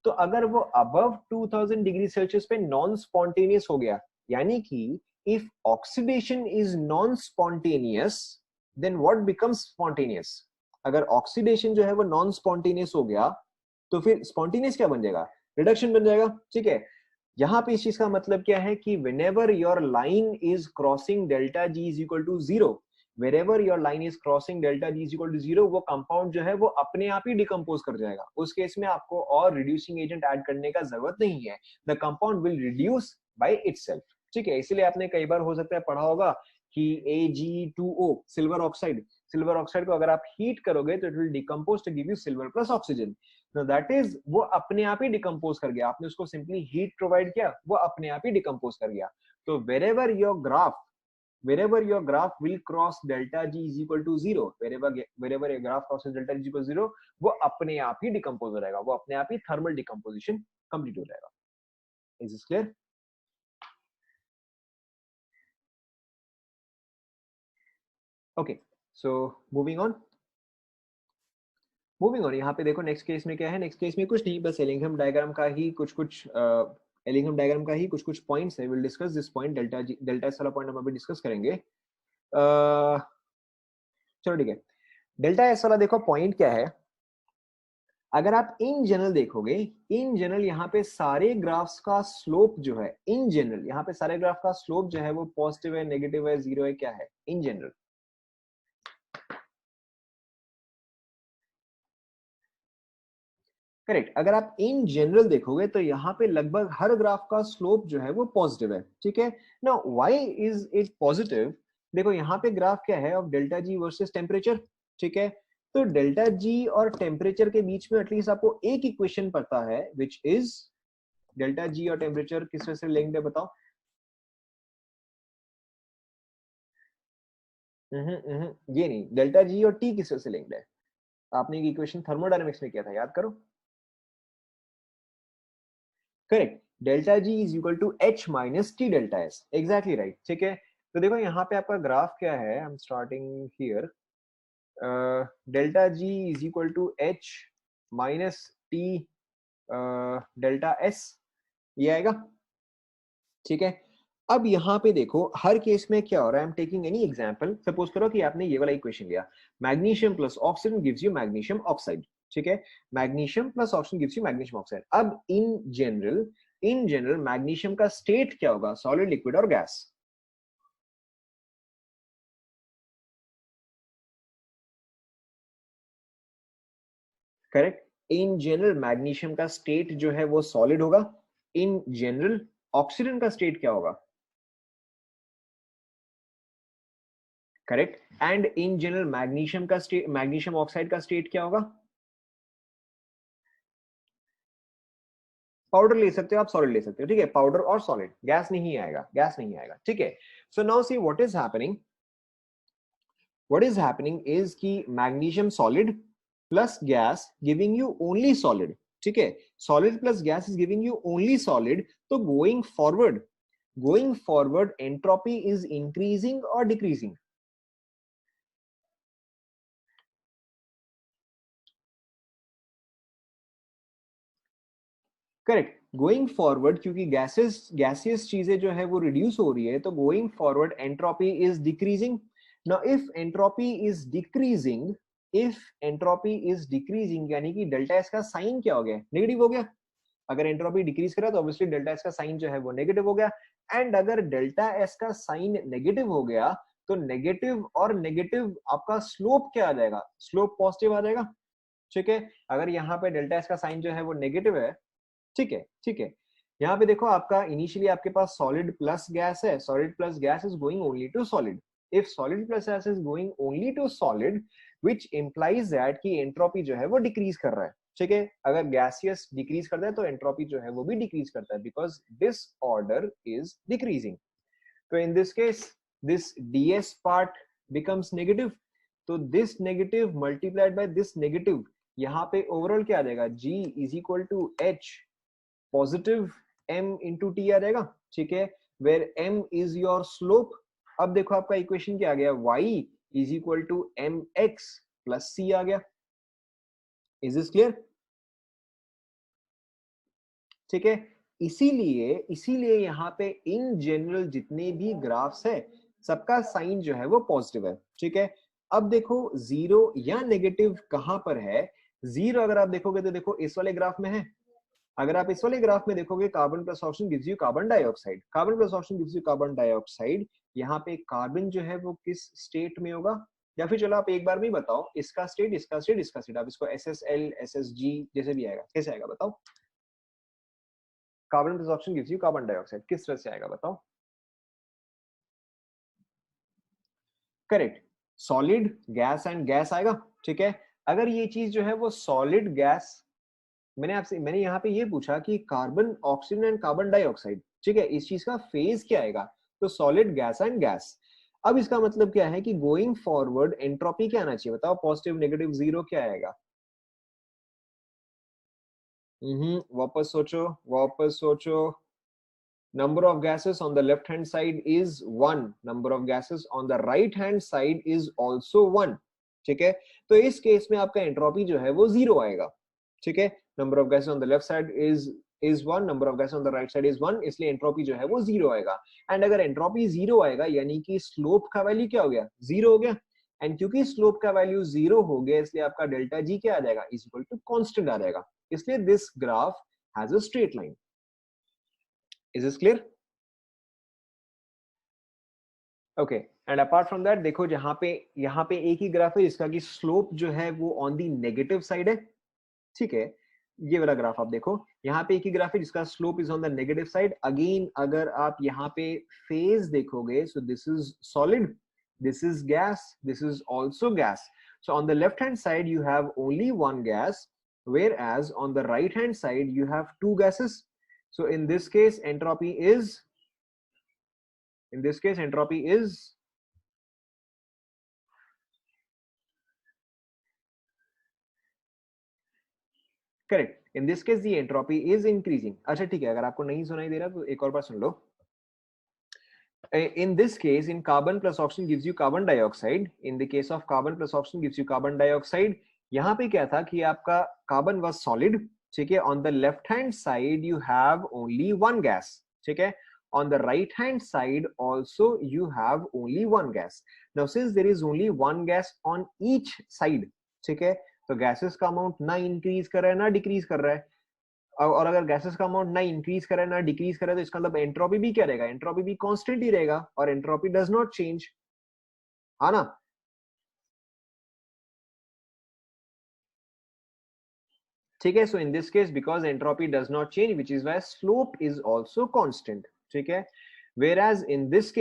तो अगर वो अबव 2000 डिग्री सेल्सियस पे नॉन स्पॉन्टेनियस हो गया, यानी कि if oxidation is non spontaneous, then what becomes spontaneous. अगर ऑक्सीडेशन जो है वो नॉन स्पॉन्टेनियस हो गया, तो फिर स्पॉन्टेनियस क्या बन जाएगा, रिडक्शन बन जाएगा, ठीक है। यहाँ पे इस चीज का मतलब क्या है कि whenever your line is crossing delta G is equal to 0, wherever your line is crossing delta G is equal to 0, वो कंपाउंड जो है वो अपने आप ही डिकम्पोज कर जाएगा, उस केस में आपको और रिड्यूसिंग एजेंट ऐड करने का जरूरत नहीं है, the compound will reduce by itself. ठीक है, इसीलिए आपने कई बार हो सकता है पढ़ा होगा कि Ag2O सिल्वर ऑक्साइड को अगर आप हीट करोगे तो it will decompose to give you silver plus oxygen. No that is वो अपने आप ही डिकम्पोज कर गया, आपने उसको सिंपली हीट प्रोवाइड किया, वो अपने आप ही डिकम्पोज कर गया। तो wherever your graph will cross delta G is equal to 0, wherever a graph crosses delta G is equal to 0, वो अपने आप ही डिकम्पोज हो जाएगा, वो अपने आप ही थर्मल डिकम्पोजिशन कंप्लीट हो जाएगा। Is this clear? Okay, so moving on यहाँ पे देखो नेक्स्ट केस में क्या है, नेक्स्ट केस में कुछ नहीं, बस एलिंघम डायग्राम का ही कुछ पॉइंट्स है। Will discuss this point, delta S वाला पॉइंट हम अभी डिस्कस करेंगे। चलो ठीक है, डेल्टा एस वाला देखो पॉइंट क्या है। अगर आप इन जनरल देखोगे, इन जनरल यहाँ पे सारे ग्राफ्स का स्लोप जो है, इन जनरल यहाँ पे सारे ग्राफ का स्लोप जो है वो पॉजिटिव है, नेगेटिव है, जीरो है, क्या है इन जनरल? करेक्ट। अगर आप इन जनरल देखोगे तो यहाँ पे लगभग हर ग्राफ का स्लोप जो है वो पॉजिटिव है, ठीक है ना। Why is it positive? देखो यहाँ पे ग्राफ क्या है, of delta ji versus temperature, ठीक है। तो डेल्टा जी और टेम्परेचर के बीच में एटलीस्ट आपको एक इक्वेशन पता है, विच इज डेल्टा जी और टेम्परेचर किस तरह से लिंक्ड है बताओ। ये नहीं, डेल्टा जी और टी किस तरह से लिंक्ड है? आपने एक इक्वेशन थर्मोडायनेमिक्स में किया था, याद करो। Correct, delta G is equal to H minus T delta S, exactly right, ठीक है। तो देखो यहाँ पे आपका ग्राफ क्या है, I am starting here, delta G is equal to H minus T delta S, ये आएगा, ठीक है। अब यहाँ पे देखो हर केस में क्या हो रहा है, I am taking any example, suppose करो कि आपने ये वाला इक्वेशन लिया, magnesium plus oxygen gives you magnesium oxide, ठीक है। Magnesium plus oxygen gives you magnesium oxide. अब इन जनरल मैग्नीशियम का स्टेट क्या होगा, सॉलिड, लिक्विड और gas? Correct, in general magnesium का स्टेट जो है वो सॉलिड होगा। इन जनरल ऑक्सीजन का स्टेट क्या होगा? Correct, and in general magnesium का स्टेट, मैग्नीशियम ऑक्साइड का स्टेट क्या होगा? पाउडर ले सकते हो आप, सॉलिड ले सकते हो, ठीक है, पाउडर और सॉलिड, गैस नहीं आएगा, गैस नहीं आएगा, ठीक है। So now see what is happening is कि magnesium solid plus gas giving you only solid, ठीक है। Solid plus gas is giving you only solid. तो going forward entropy is increasing और डिक्रीजिंग? करेक्ट, गोइंग फॉरवर्ड क्योंकि गैसियस चीजें जो है वो रिड्यूस हो रही है, तो going forward entropy is decreasing. Now if entropy is decreasing यानी कि डेल्टा एस का साइन क्या हो गया, नेगेटिव हो गया। अगर एंट्रोपी डिक्रीज करा तो ऑब्वियसली डेल्टा एस का साइन जो है वो नेगेटिव हो गया। एंड अगर डेल्टा एस का साइन नेगेटिव हो गया तो नेगेटिव और नेगेटिव आपका स्लोप क्या आ जाएगा, स्लोप पॉजिटिव आ जाएगा, ठीक है। अगर यहाँ पे डेल्टा एस का साइन जो है वो नेगेटिव है, ठीक है, ठीक है। यहाँ पे देखो आपका इनिशियली आपके पास सॉलिड प्लस गैस है, solid plus gas is going only to solid. If solid plus gas is going only to solid which implies that कि एंट्रोपी जो है वो डिक्रीज कर रहा है, ठीक है। अगर गैसियस डिक्रीज करता है तो एंट्रोपी जो है वो भी डिक्रीज करता है, because this order is decreasing. तो in this case this ds part becomes negative, तो this negative multiplied by this negative, यहाँ पे ओवरऑल क्या आ जाएगा, g is equal to h positive m into T आ जाएगा, ठीक है, where m is your slope. अब देखो आपका इक्वेशन क्या आ गया, y is equal to mx plus c आ गया। Is this clear? ठीक है, इसीलिए यहाँ पे इन जनरल जितने भी ग्राफ्स है सबका साइन जो है वो पॉजिटिव है, ठीक है। अब देखो जीरो या नेगेटिव कहां पर है, जीरो अगर आप देखोगे तो देखो इस वाले ग्राफ में है। अगर आप इस वाले ग्राफ में देखोगे carbon plus oxygen gives you carbon dioxide, carbon plus oxygen gives you carbon dioxide. यहाँ पे कार्बन जो है वो किस स्टेट में होगा, या फिर चलो आप एक बार में बताओ, इसका स्टेट, इसका स्टेट, इसका स्टेट, आप इसको SSL SSG जैसे भी आएगा, कैसे आएगा बताओ। Carbon plus oxygen gives you carbon dioxide, किस तरह से आएगा बताओ। Correct, solid gas and gas आएगा, ठीक है। अगर ये चीज जो है वो सॉलिड गैस, मैंने यहाँ पे ये पूछा कि carbon oxygen and carbon dioxide, ठीक है, इस चीज का फेज क्या आएगा, तो सॉलिड गैस एंड गैस। अब इसका मतलब क्या है कि गोइंग फॉरवर्ड एंट्रोपी क्या आना चाहिए, बताओ, पॉजिटिव नेगेटिव जीरो क्या आएगा। वापस सोचो, वापस सोचो। Number of gases on the left hand side is 1, number of gases on the right hand side is also 1, ठीक है। तो इस केस में आपका एंट्रोपी जो है वो जीरो आएगा, ठीक है। Number of gases on the left side is 1, number of gases on the right side is 1, इसलिए एंट्रोपी जो है वो जीरो आएगा। एंड अगर एंट्रोपी जीरो आएगा यानी कि स्लोप का वैल्यू क्या हो गया, जीरो हो गया। एंड क्योंकि स्लोप का वैल्यू जीरो हो गया इसलिए आपका डेल्टा जी क्या आ जाएगा, इज इक्वल टू कांस्टेंट आ जाएगा। इसलिए this graph has a straight line. Is this clear? Okay, and apart from that देखो, यहाँ पे एक ही ग्राफ है जिसका कि स्लोप जो है वो ऑन दी नेगेटिव साइड है, ठीक है। ये वाला ग्राफ आप देखो, यहाँ पे एक ही ग्राफ है जिसका slope is on the negative side. Again अगर आप यहाँ पे फेज देखोगे, so this is solid, this is gas, this is also gas. So on the left hand side you have only one gas, whereas on the right hand side you have two gases. So in this case entropy is, correct, in this case the entropy is increasing. अच्छा ठीक है, अगर आपको नहीं सुनाई दे रहा तो एक और बार सुन लो। In this case, in carbon plus oxygen gives you carbon dioxide, in the case of carbon plus oxygen gives you carbon dioxide। यहाँ पे क्या था कि आपका carbon was solid, ठीक है। On the left hand side you have only one gas, ठीक है। On the right hand side also you have only one gas। Now since there is only one gas on each side, ठीक है, तो गैसेस का अमाउंट ना इंक्रीज कर रहा है ना डिक्रीज कर रहा है। और अगर गैसेस का अमाउंट ना इंक्रीज करे ना डिक्रीज करे तो इसका मतलब एंट्रोपी भी क्या रहेगा, एंट्रोपी भी कांस्टेंट ही रहेगा, और एंट्रोपी डज नॉट चेंज, है ना। ठीक है, so in this case because entropy does not change which is why slope is also constant, ठीक है। Whereas in this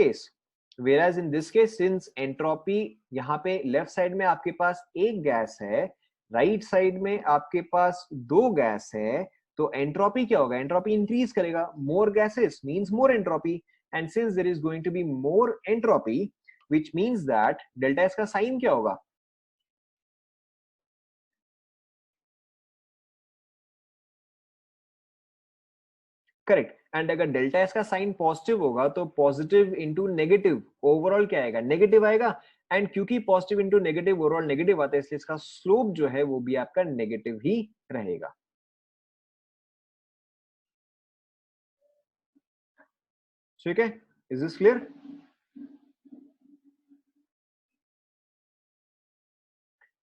case, since entropy यहाँ पे लेफ्ट साइड में आपके पास एक गैस है, राइट साइड में आपके पास दो गैस है, तो एंट्रोपी क्या होगा, एंट्रोपी इंक्रीज करेगा, more gases means more entropy. And since there is going to be more entropy which means that delta S का साइन क्या होगा, करेक्ट। एंड अगर डेल्टा एस का साइन पॉजिटिव होगा तो पॉजिटिव इंटू नेगेटिव ओवरऑल क्या आएगा, नेगेटिव आएगा। एंड क्योंकि positive into negative overall negative आता है इसलिए इसका स्लोप जो है वो भी आपका नेगेटिव ही रहेगा, ठीक है। Is this clear?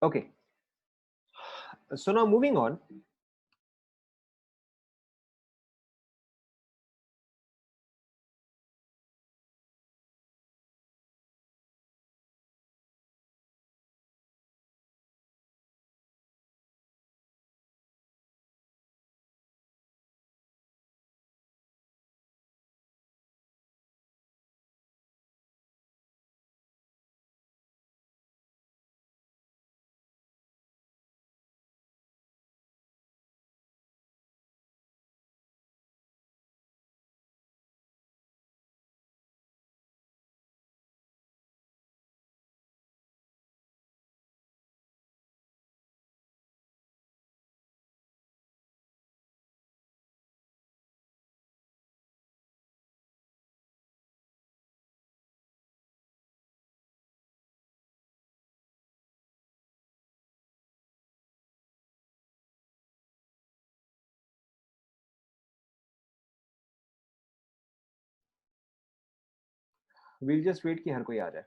Okay, so now moving on. We'll just wait कि हर कोई आ जाए।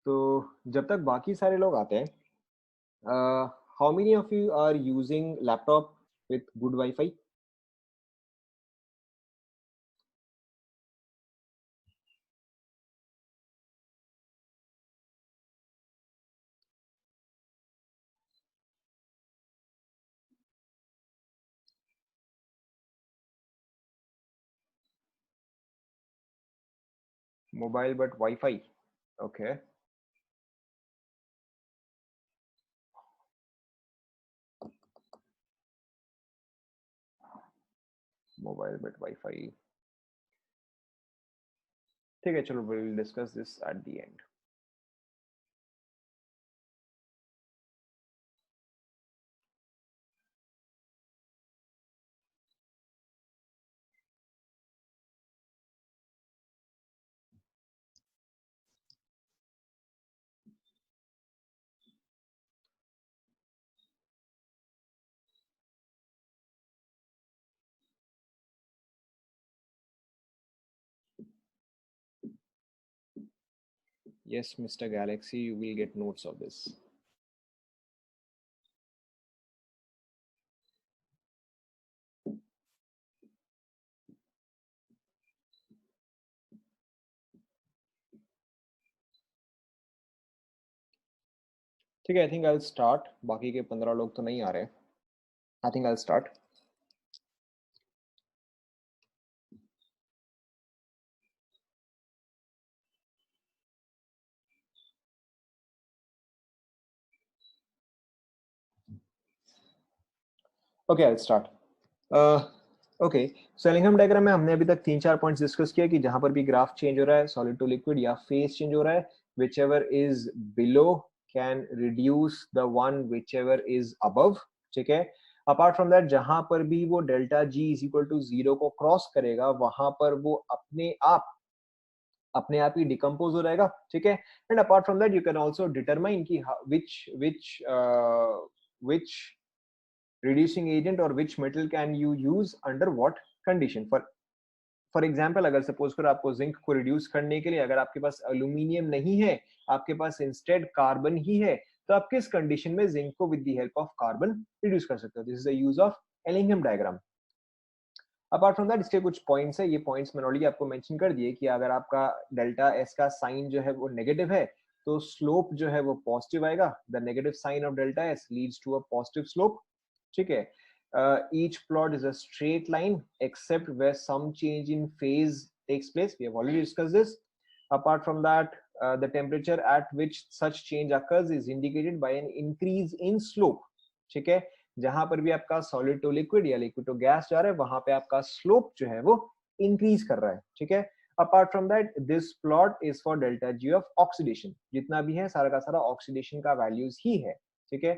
तो जब तक बाकी सारे लोग आते हैं, how many of you are using laptop with good wifi? Mobile but Wi-Fi. Okay. Mobile but Wi-Fi. ठीक है, चलो, we'll discuss this at the end. Yes, Mr. Galaxy, you will get notes of this. ठीक है, I think I'll start. बाकी के 15 लोग तो नहीं आ रहे. I think I'll start. Okay, I'll start. Okay, so Ellingham diagram में हमने अभी तक 3-4 पॉइंट्स डिस्कस किया कि जहां पर भी ग्राफ चेंज हो रहा है, सॉलिड टू लिक्विड या फेज चेंज हो रहा है, whichever is below can reduce the one whichever is above. ठीक है, अपार्ट फ्रॉम दैट जहां पर भी वो delta G is equal to 0 को क्रॉस करेगा वहां पर वो अपने आप ही डिकम्पोज हो जाएगा. ठीक है, and apart from that you can also determine कि which reducing agent or which metal can you use under what condition. For example, अगर सपोज करो आपको जिंक को रिड्यूस करने के लिए अगर आपके पास अल्यूमिनियम नहीं है, आपके पास इंस्टेड कार्बन ही है, तो आप किस कंडीशन में जिंक को with the help of carbon reduce कर सकते हो. This is the use of Ellingham diagram. Apart from that इसके कुछ पॉइंट्स है, ये पॉइंट्स मैंने ऑलरेडी आपको मेंशन कर दिए कि अगर आपका डेल्टा एस का साइन जो है वो नेगेटिव है तो स्लोप जो है वो पॉजिटिव आएगा। The negative sign of delta S leads to a positive slope. ठीक है, each plot is a straight line except where some change in phase takes place. We have already discussed this. Apart from that, the temperature at which such change occurs is indicated by an increase in slope. ठीक है, जहां पर भी आपका सॉलिड टू लिक्विड या लिक्विड टू गैस जा रहा है वहां पे आपका स्लोप जो है वो इंक्रीज कर रहा है। ठीक है, apart from that this plot is for delta G of oxidation. जितना भी है सारा का सारा ऑक्सीडेशन का वैल्यूज ही है। ठीक है,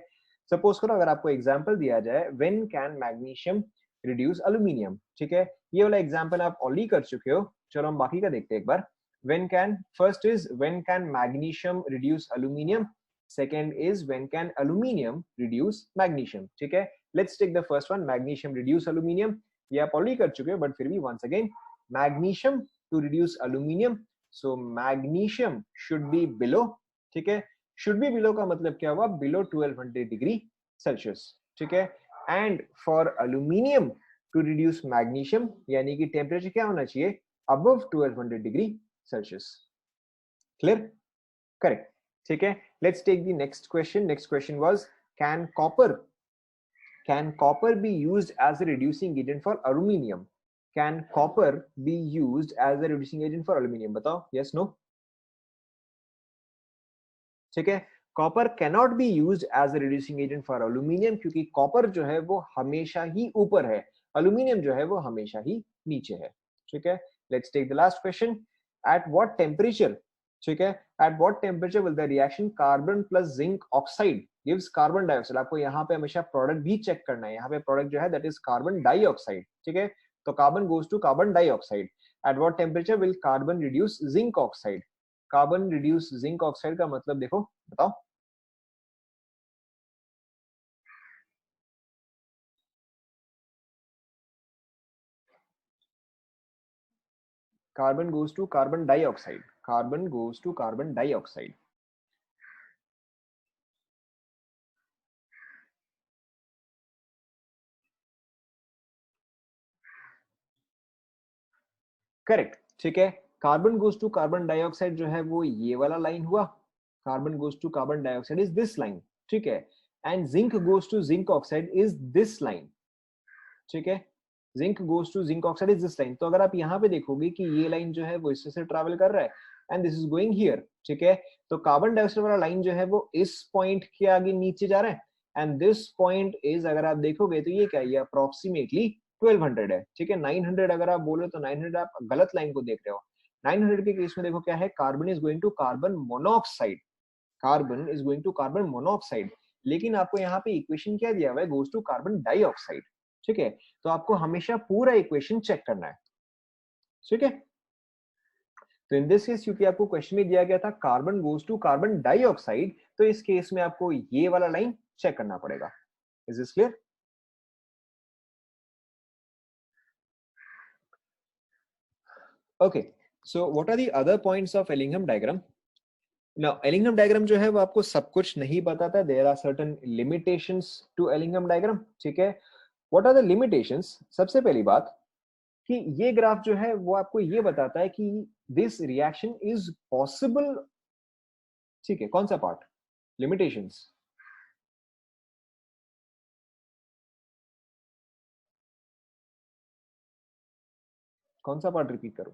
सपोज करो अगर आपको एग्जांपल दिया जाए when can magnesium reduce aluminium. ठीक है, ये वाला एग्जांपल आप ऑलरेडी कर चुके हो, चलो हम बाकी का देखते हैं एक बार। When can, first is when can magnesium reduce aluminium, second is when can aluminium reduce magnesium. ठीक है, let's take the first one, magnesium reduce aluminium। ये आप ऑलरेडी कर चुके हो बट फिर भी once again, magnesium to reduce aluminium, so magnesium should be below। ठीक है, should be below का मतलब क्या हुआ, below 1200 डिग्री सेल्सियस। ठीक है, and for aluminium to reduce magnesium यानी कि टेम्परेचर क्या होना चाहिए, above 1200 degree Celsius. Clear, correct. ठीक है, let's take the next question. Next question was can copper be used as a reducing agent for aluminium? Can copper be used as a reducing agent for aluminium? बताओ, yes no। ठीक है, copper cannot be used as a reducing agent for aluminium क्योंकि copper जो है वो हमेशा ही ऊपर है, aluminium जो है वो हमेशा ही नीचे है। ठीक है, let's take the last question, at what temperature, ठीक है, at what temperature will the reaction carbon plus zinc oxide gives carbon dioxide? आपको यहाँ पे हमेशा प्रोडक्ट भी चेक करना है, यहाँ पे प्रोडक्ट जो है that is carbon dioxide। ठीक है, तो carbon goes to carbon dioxide। at what temperature will carbon reduce zinc oxide? Carbon reduce zinc oxide का मतलब देखो, बताओ। Carbon goes to carbon dioxide, carbon goes to carbon dioxide. Correct. ठीक है, carbon goes to carbon dioxide जो है वो ये वाला लाइन हुआ, carbon goes to carbon dioxide is this line. ठीक है, and zinc goes to zinc oxide is this line. ठीक है, zinc goes to zinc oxide is this line. तो अगर आप यहाँ पे देखोगे कि ये लाइन जो है वो इससे से ट्रैवल कर रहा है and this is going here. ठीक है, तो कार्बन डाइऑक्साइड वाला लाइन जो है वो इस पॉइंट के आगे नीचे जा रहा है एंड दिस पॉइंट इज, अगर आप देखोगे तो ये क्या है, ये अप्रोक्सीमेटली 1200 है। ठीक है, 900 अगर आप बोलो तो 900 आप गलत लाइन को देख रहे हो। 900 के केस में देखो क्या है, carbon is going to carbon monoxide, carbon is going to carbon monoxide. लेकिन आपको यहाँ पे इक्वेशन क्या दिया हुआ है, गोज टू कार्बन डाइऑक्साइड। ठीक है, तो आपको हमेशा पूरा इक्वेशन चेक करना है। ठीक है, तो इन दिस केस क्योंकि आपको क्वेश्चन में दिया गया था carbon goes to carbon dioxide, तो इस केस में आपको ये वाला लाइन चेक करना पड़ेगा। Is this clear? Okay, so what are the other points of Ellingham diagram? Now Ellingham diagram जो है वो आपको सब कुछ नहीं बताता, there are certain limitations to Ellingham diagram. ठीक है, व्हाट आर द लिमिटेशंस? सबसे पहली बात कि ये ग्राफ जो है वो आपको ये बताता है कि दिस रिएक्शन इज पॉसिबल। ठीक है, कौन सा पार्ट? लिमिटेशंस। कौन सा पार्ट रिपीट करूं?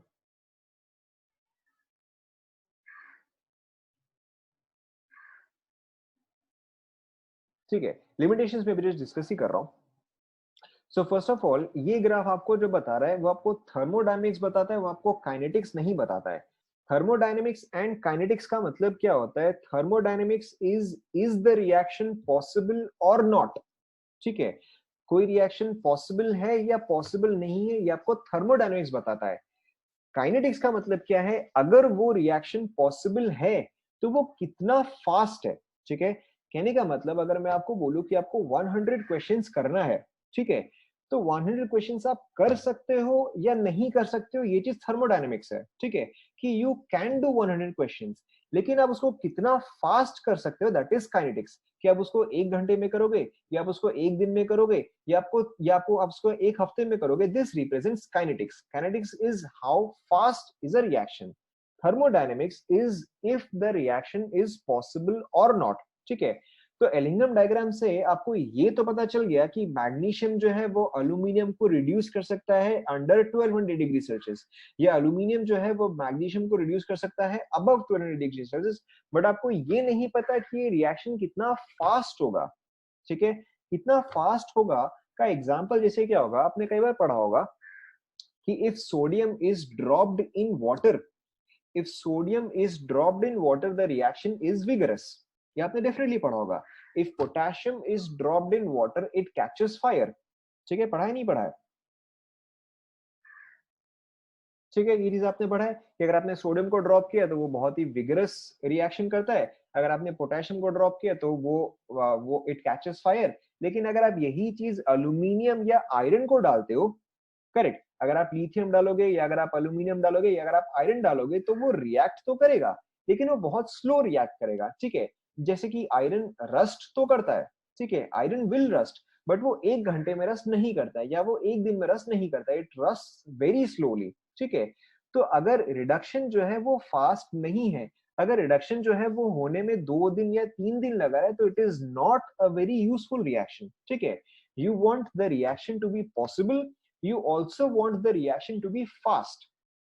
ठीक है, लिमिटेशंस में भी डिस्कस ही कर रहा हूं। सो फर्स्ट ऑफ ऑल ये ग्राफ आपको जो बता रहा है वो आपको थर्मोडायनेमिक्स बताता है, वो आपको काइनेटिक्स नहीं बताता है। थर्मोडायनेमिक्स एंड काइनेटिक्स का मतलब क्या होता है? Thermodynamics is the reaction possible और नॉट। ठीक है, कोई रिएक्शन पॉसिबल है या पॉसिबल नहीं है ये आपको थर्मोडायनेमिक्स बताता है। काइनेटिक्स का मतलब क्या है? अगर वो रिएक्शन पॉसिबल है तो वो कितना फास्ट है। ठीक है, कहने का मतलब अगर मैं आपको बोलूं कि आपको 100 क्वेश्चंस करना है, ठीक है, तो 100 क्वेश्चंस आप कर सकते हो या नहीं कर सकते हो, ये चीज थर्मोडायनेमिक्स है। ठीक है, कि यू कैन डू 100 क्वेश्चंस, लेकिन आप उसको कितना फास्ट कर सकते हो, दैट इज काइनेटिक्स। कि आप उसको 1 घंटे में करोगे, या आप उसको 1 दिन में करोगे, या आप उसको 1 हफ्ते में करोगे, this represents kinetics. Kinetics is how fast is a reaction. Thermodynamics is if the reaction is possible और नॉट। ठीक है, तो एलिंगम डायग्राम से आपको ये तो पता चल गया कि मैग्नीशियम जो है वो अल्यूमिनियम को रिड्यूस कर सकता है अंडर 1200 डिग्री सेल्सियस, या अल्यूमिनियम जो है वो मैग्नीशियम को रिड्यूस कर सकता है अबव 1200 डिग्री सेल्सियस। बट आपको ये नहीं पता कि ये रिएक्शन कितना फास्ट होगा। ठीक है, कितना फास्ट होगा का एग्जांपल जैसे क्या होगा, आपने कई बार पढ़ा होगा कि if sodium is dropped in water, if sodium is dropped in water the reaction is vigorous। ये आपने डेफिनेटली पढ़ा होगा। if potassium is dropped in water it catches fire। ठीक है, पढ़ा है नहीं पढ़ा है? ठीक है, ये चीज आपने पढ़ा है कि अगर आपने सोडियम को ड्रॉप किया तो वो बहुत ही विगरस रिएक्शन करता है, अगर आपने पोटेशियम को ड्रॉप किया तो वो इट कैचेस फायर। लेकिन अगर आप यही चीज अल्यूमिनियम या आयरन को डालते हो, करेक्ट, अगर आप लिथियम डालोगे या अगर आप अल्यूमिनियम डालोगे या अगर आप आयरन डालोगे तो वो रिएक्ट तो करेगा, लेकिन वो बहुत स्लो रिएक्ट करेगा। ठीक है, जैसे कि आयरन रस्ट तो करता है, ठीक है, आयरन विल रस्ट, बट वो 1 घंटे में रस्ट नहीं करता है या वो 1 दिन में रस्ट नहीं करता है, इट रस्ट वेरी स्लोली। ठीक है, तो अगर रिडक्शन जो है वो फास्ट नहीं है, अगर रिडक्शन जो है वो होने में 2 दिन या 3 दिन लगा है, तो it is not a very useful reaction. ठीक है, you want the reaction to be possible, you also want the reaction to be fast।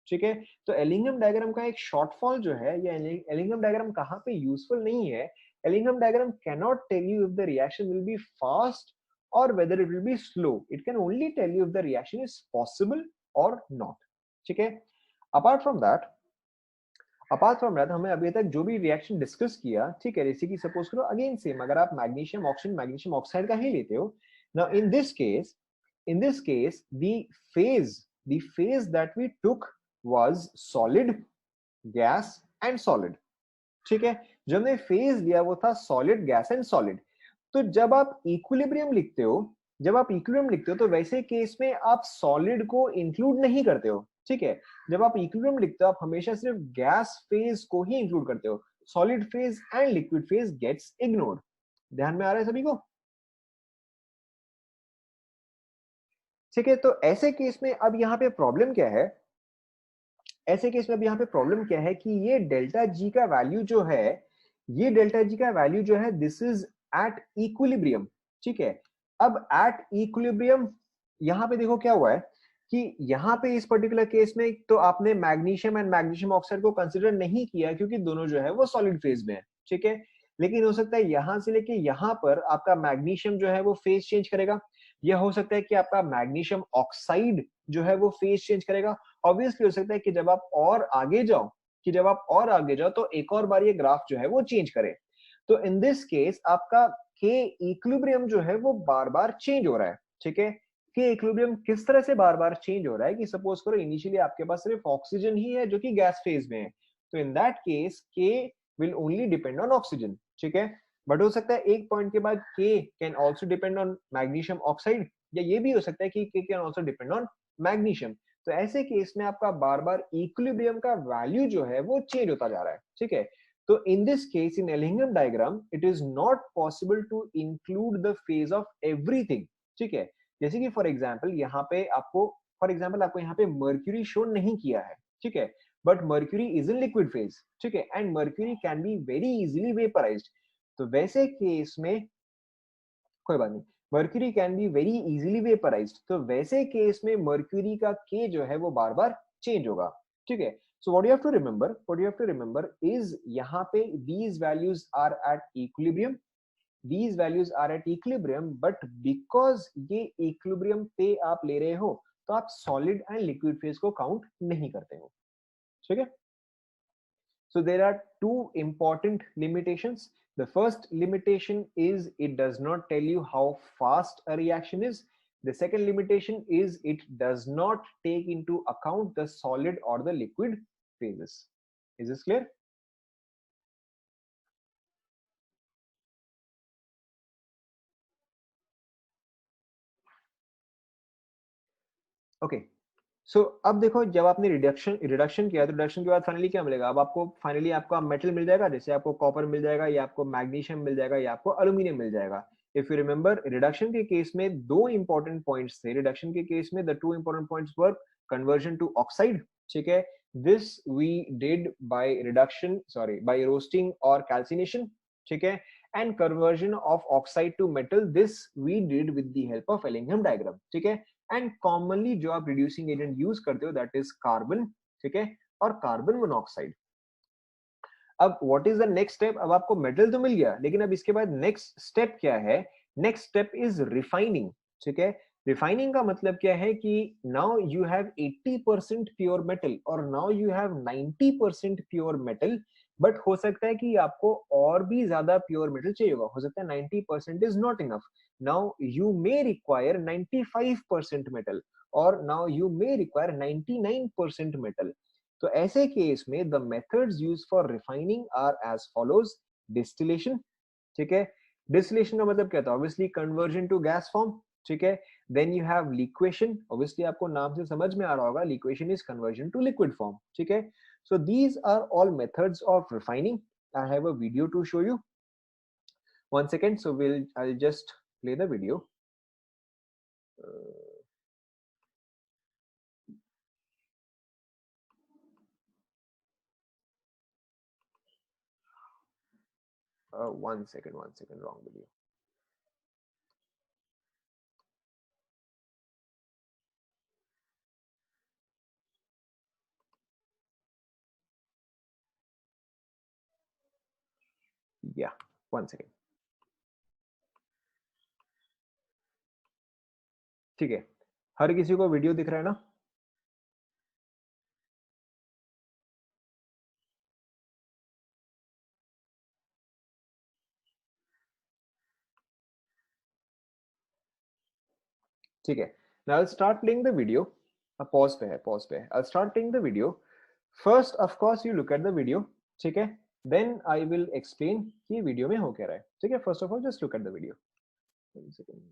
ठीक है, तो एलिंगम डायग्राम का एक शॉर्टफॉल जो है, या एलिंगम डायग्राम कहाँ पे यूजफुल नहीं है, Ellingham diagram cannot tell you if the reaction will be fast or whether it will be slow, it can only tell you if the reaction is possible or not। ठीक है, अपार्ट फ्रॉम दैट हमें अभी तक जो भी रिएक्शन डिस्कस किया, ठीक है, जैसे कि सपोज करो अगेन सेम, अगर आप मैग्नीशियम ऑक्सीजन मैग्नीशियम ऑक्साइड का ही लेते हो, now in this case the phase that we took was solid, gas and solid। ठीक है, जो हमने फेज लिया वो था सॉलिड, गैस एंड सॉलिड। तो जब आप इक्विलिब्रियम लिखते हो तो वैसे केस में आप सॉलिड को इंक्लूड नहीं करते हो। ठीक है, जब आप इक्विलिब्रियम लिखते हो आप हमेशा सिर्फ गैस फेज को ही इंक्लूड करते हो, solid phase and liquid phase gets ignored. ध्यान में आ रहा है सभी को? ठीक है, तो ऐसे केस में अब यहाँ पे प्रॉब्लम क्या है, ऐसे केस में अब यहाँ पे प्रॉब्लम क्या है कि ये डेल्टा जी का वैल्यू जो है, ये डेल्टा जी का वैल्यू जो है दिस इज एट इक्विलिब्रियम। ठीक है, अब एट इक्विलिब्रियम यहाँ पे देखो क्या हुआ है कि यहाँ पे इस पर्टिकुलर केस में तो आपने मैग्नीशियम एंड मैग्नीशियम ऑक्साइड को कंसिडर नहीं किया क्योंकि दोनों जो है वो सॉलिड फेज में है। ठीक है, लेकिन हो सकता है यहां से लेके यहाँ पर आपका मैग्नीशियम जो है वो फेज चेंज करेगा, यह हो सकता है कि आपका मैग्नीशियम ऑक्साइड जो है वो फेज चेंज करेगा। ऑब्वियसली हो सकता है कि जब आप और आगे जाओ तो एक और बार ये ग्राफ जो है वो चेंज करे। तो इन दिस केस आपका के इक्विलिब्रियम जो है वो बार बार चेंज हो रहा है। ठीक है, के इक्विलिब्रियम किस तरह से बार बार चेंज हो रहा है कि सपोज करो इनिशियली आपके पास सिर्फ ऑक्सीजन ही है जो कि गैस फेज में है, तो इन दैट केस के will only depend on oxygen. ठीक है, बट हो सकता है एक पॉइंट के बाद के can also depend on magnesium oxide, या ये भी हो सकता है कि के can also depend on magnesium. तो ऐसे केस में आपका बार बार इक्विलिब्रियम का वैल्यू जो है वो चेंज होता जा रहा है। ठीक है, तो in this case in Ellingham diagram it is not possible to include the phase of everything. ठीक है, जैसे कि फॉर एग्जाम्पल आपको यहाँ पे मर्क्यूरी शो नहीं किया है। ठीक है, but mercury is in liquid phase. ठीक है, and mercury can be very easily vaporised. तो वैसे केस में कोई बात नहीं, mercury can be very easily vaporised, तो वैसे केस में मर्क्यूरी का के जो है वो बार बार चेंज होगा। ठीक है, so what you have to remember is यहाँ पे these values are at equilibrium, these values are at equilibrium, but because ये equilibrium पे आप ले रहे हो तो आप solid and liquid phase को काउंट नहीं करते हो। ठीक है, so there are two important limitations. The first limitation is it does not tell you how fast a reaction is. The second limitation is it does not take into account the solid or the liquid phases. Is this clear? Okay. सो अब देखो, जब आपने रिडक्शन रिडक्शन किया तो रिडक्शन के बाद फाइनली क्या मिलेगा? अब आपको फाइनली आपका मेटल मिल जाएगा, जैसे आपको कॉपर मिल जाएगा, या आपको मैग्नीशियम मिल जाएगा, या आपको अल्यूमिनियम मिल जाएगा। इफ यू रिमेंबर, रिडक्शन के केस में दो इंपॉर्टेंट पॉइंट्स थे। रिडक्शन के केस में the two important points were conversion to oxide, ठीक है, this we did by reduction, sorry, by roasting और कैल्सिनेशन, ठीक है, and conversion of oxide to metal, this we did with the help of Ellingham diagram, ठीक है। एंड कॉमनली जो आप रिड्यूसिंग एजेंट यूज करते हो दैट इज कार्बन, ठीक है, और कार्बन मोनोऑक्साइड। अब what is the next step? अब आपको मेटल तो मिल गया, लेकिन अब इसके बाद नेक्स्ट स्टेप क्या है? नेक्स्ट स्टेप इज रिफाइनिंग, ठीक है। रिफाइनिंग का मतलब क्या है कि now you have 80% pure metal और now you have 90% pure metal, but हो सकता है कि आपको और भी ज्यादा प्योर मेटल चाहिए होगा। हो सकता है 90% is not enough, now you may require 95% metal, और now you may require 99% metal. तो ऐसे केस में the methods use for refining are as follows. Distillation, ठीक है, डिस्टिलेशन का मतलब क्या था? Obviously conversion to gas form, ठीक है। Then you have liquation, obviously आपको नाम से समझ में आ रहा होगा, liquation is conversion to liquid form, ठीक है। So these are all methods of refining. I have a video to show you, one second, so I'll just play the video. One second, wrong video. Yeah, one second. ठीक है, हर किसी को वीडियो दिख रहा है ना? ठीक है, now I'll start playing the video. Pause पे है, पॉज पे है। I'll start playing the video. First, of course, you look at the video, ठीक है, then I will explain कि वीडियो में हो क्या रहा है, ठीक है। First of all, just look at the video. One second.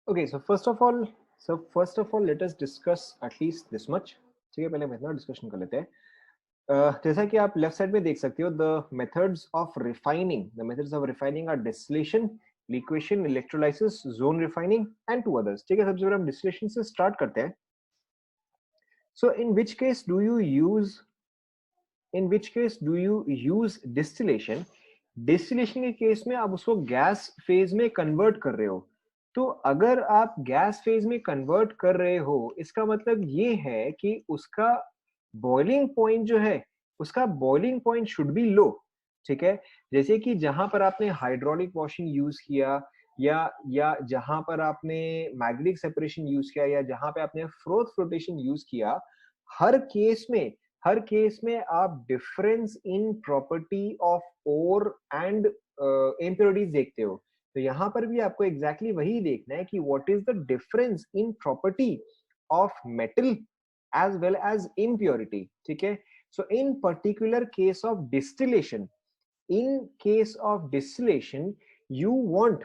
Okay, so first of all let us discuss at least this much. ठीक है, पहले हम इतना डिस्कशन कर लेते हैं. जैसा कि आप लेफ्ट साइड में देख सकते हो, the methods of refining are distillation, liquation, electrolysis, zone refining and two others. ठीक है, सबसे पहले हम डिस्टिलेशन से स्टार्ट करते हैं. So in which case do you use distillation. Distillation के केस में आप उसको गैस फेज में कन्वर्ट कर रहे हो. तो अगर आप गैस फेज में कन्वर्ट कर रहे हो, इसका मतलब ये है कि उसका बॉइलिंग पॉइंट जो है, उसका बॉइलिंग पॉइंट शुड बी लो. ठीक है, जैसे कि जहां पर आपने हाइड्रोलिक वॉशिंग यूज किया, या जहां पर आपने मैग्नेटिक सेपरेशन यूज किया, या जहां पे आपने फ्रोथ फ्लोटेशन यूज किया, हर केस में हर केस में आप difference in property of ore and impurities देखते हो. तो यहाँ पर भी आपको एग्जैक्टली वही देखना है कि what is the difference in property of metal as well as impurity. ठीक है, so in particular case of distillation, you want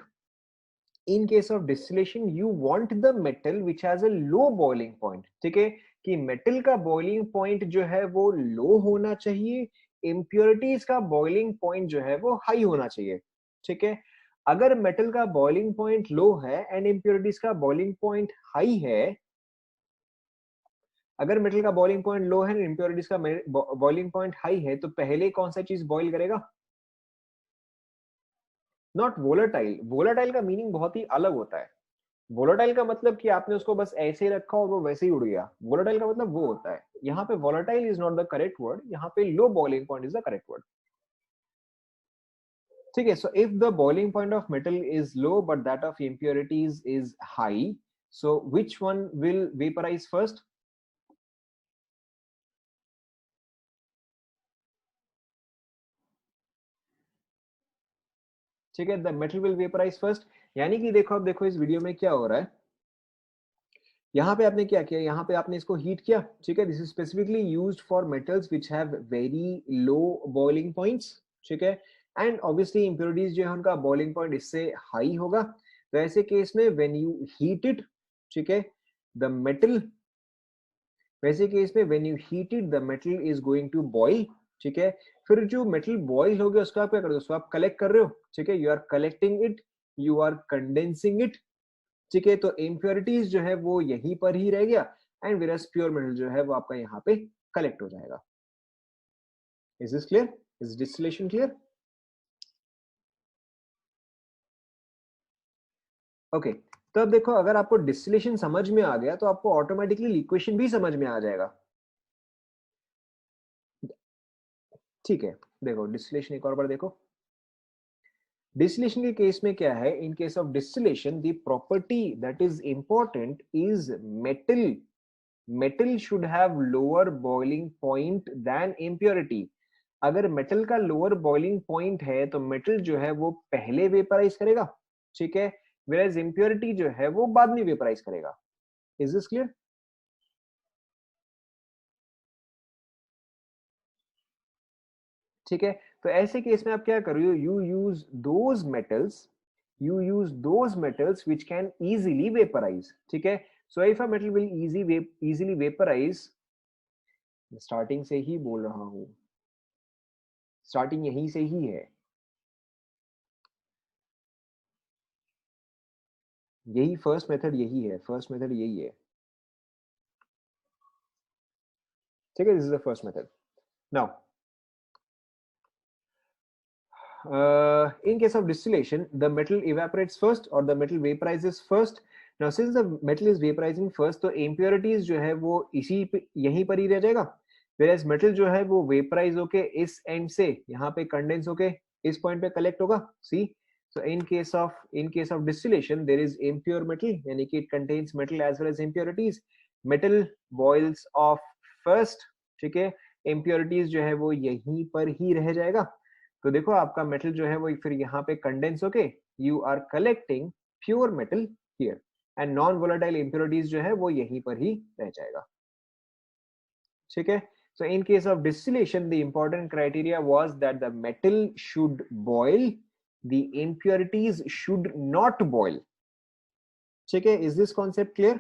in case of distillation you want the metal which has a low boiling point. ठीक है, कि मेटल का बॉइलिंग पॉइंट जो है वो लो होना चाहिए, इम्प्योरिटीज का बॉइलिंग पॉइंट जो है वो हाई होना चाहिए. ठीक है, अगर मेटल का बॉइलिंग पॉइंट लो है एंड इम्प्योरिटीज का बॉइलिंग पॉइंट हाई है, अगर मेटल का बॉइलिंग पॉइंट लो है, इम्प्योरिटीज का बॉइलिंग पॉइंट हाई है, तो पहले कौन सा चीज बॉइल करेगा? Not volatile. वोलेटाइल का मीनिंग बहुत ही अलग होता है. वोलेटाइल का मतलब कि आपने उसको बस ऐसे ही रखा और वो वैसे ही उड़ गया. वोलेटाइल का मतलब वो होता है. यहाँ पे volatile is not the correct word, यहाँ पे low boiling point is the correct word. ठीक है, so if the boiling point of metal is low but that of impurities is high, so which one will vaporise first? ठीक है, the metal will vaporise first. यानी कि देखो, अब देखो इस वीडियो में क्या हो रहा है. यहाँ पे आपने क्या किया, यहाँ पे आपने इसको हीट किया. ठीक है, this is specifically used for metals which have very low boiling points. ठीक है, एंड ऑब्वियसली इंप्योरिटीज जो है उनका बॉइलिंग पॉइंट इससे हाई होगा. तो ऐसे केस में व्हेन यू हीट इट, ठीक है, द मेटल, वैसे केस में when you heat it the metal is going to boil. ठीक है, फिर जो मेटल बॉइल हो गया उसका आप क्या कर रहे हो? उसको आप कलेक्ट कर रहे हो. ठीक है, you are collecting it, you are condensing it. ठीक है, तो इम्प्योरिटीज जो है वो यहीं पर ही रह गया एंड विरस प्योर मेटल जो है वो आपका यहाँ पे कलेक्ट हो जाएगा. Is this clear? Is distillation clear? Okay, तो अब देखो, अगर आपको डिस्टिलेशन समझ में आ गया तो आपको ऑटोमेटिकली लिक्वेशन भी समझ में आ जाएगा. ठीक है, देखो डिस्टिलेशन एक और बार देखो. डिस्टिलेशन के केस में क्या है? In case of distillation the property that is important is metal. Metal should have lower boiling point than impurity. अगर मेटल का लोअर बॉइलिंग पॉइंट है तो मेटल जो है वो पहले वेपराइज करेगा. ठीक है, whereas इम्प्योरिटी जो है वो बाद में वेपराइज करेगा. Is this clear? ठीक है, तो ऐसे केस में आप क्या कर रहे हो? You use those metals which can easily vaporise. ठीक है, so if a metal will easily vaporise, starting से ही बोल रहा हूं, स्टार्टिंग यहीं से ही है. यही फर्स्ट मेथड, यही है फर्स्ट मेथड, यही है. ठीक है, this is the first method. Now in case of distillation the metal evaporates first or the metal vaporizes first. Now since the metal is vaporizing first, तो impurities जो है वो यहीं पर ही रह जाएगा. whereas metal जो है वो vaporize होके इस end से यहाँ पे condense होके इस point पे collect होगा. see, so in case of distillation there is impure metal, यानी कि it contains metal as well as impurities. metal boils off first. ठीक है, impurities जो है वो यहीं पर ही रह जाएगा. तो देखो आपका मेटल जो है वो फिर यहाँ पे कंडेंस होके you are collecting pure metal here, and non volatile impurities जो है वो यहीं पर ही रह जाएगा. ठीक है, so in case of distillation the important criteria was that the metal should boil, the impurities should not boil. ठीक है, इज दिस कॉन्सेप्ट क्लियर?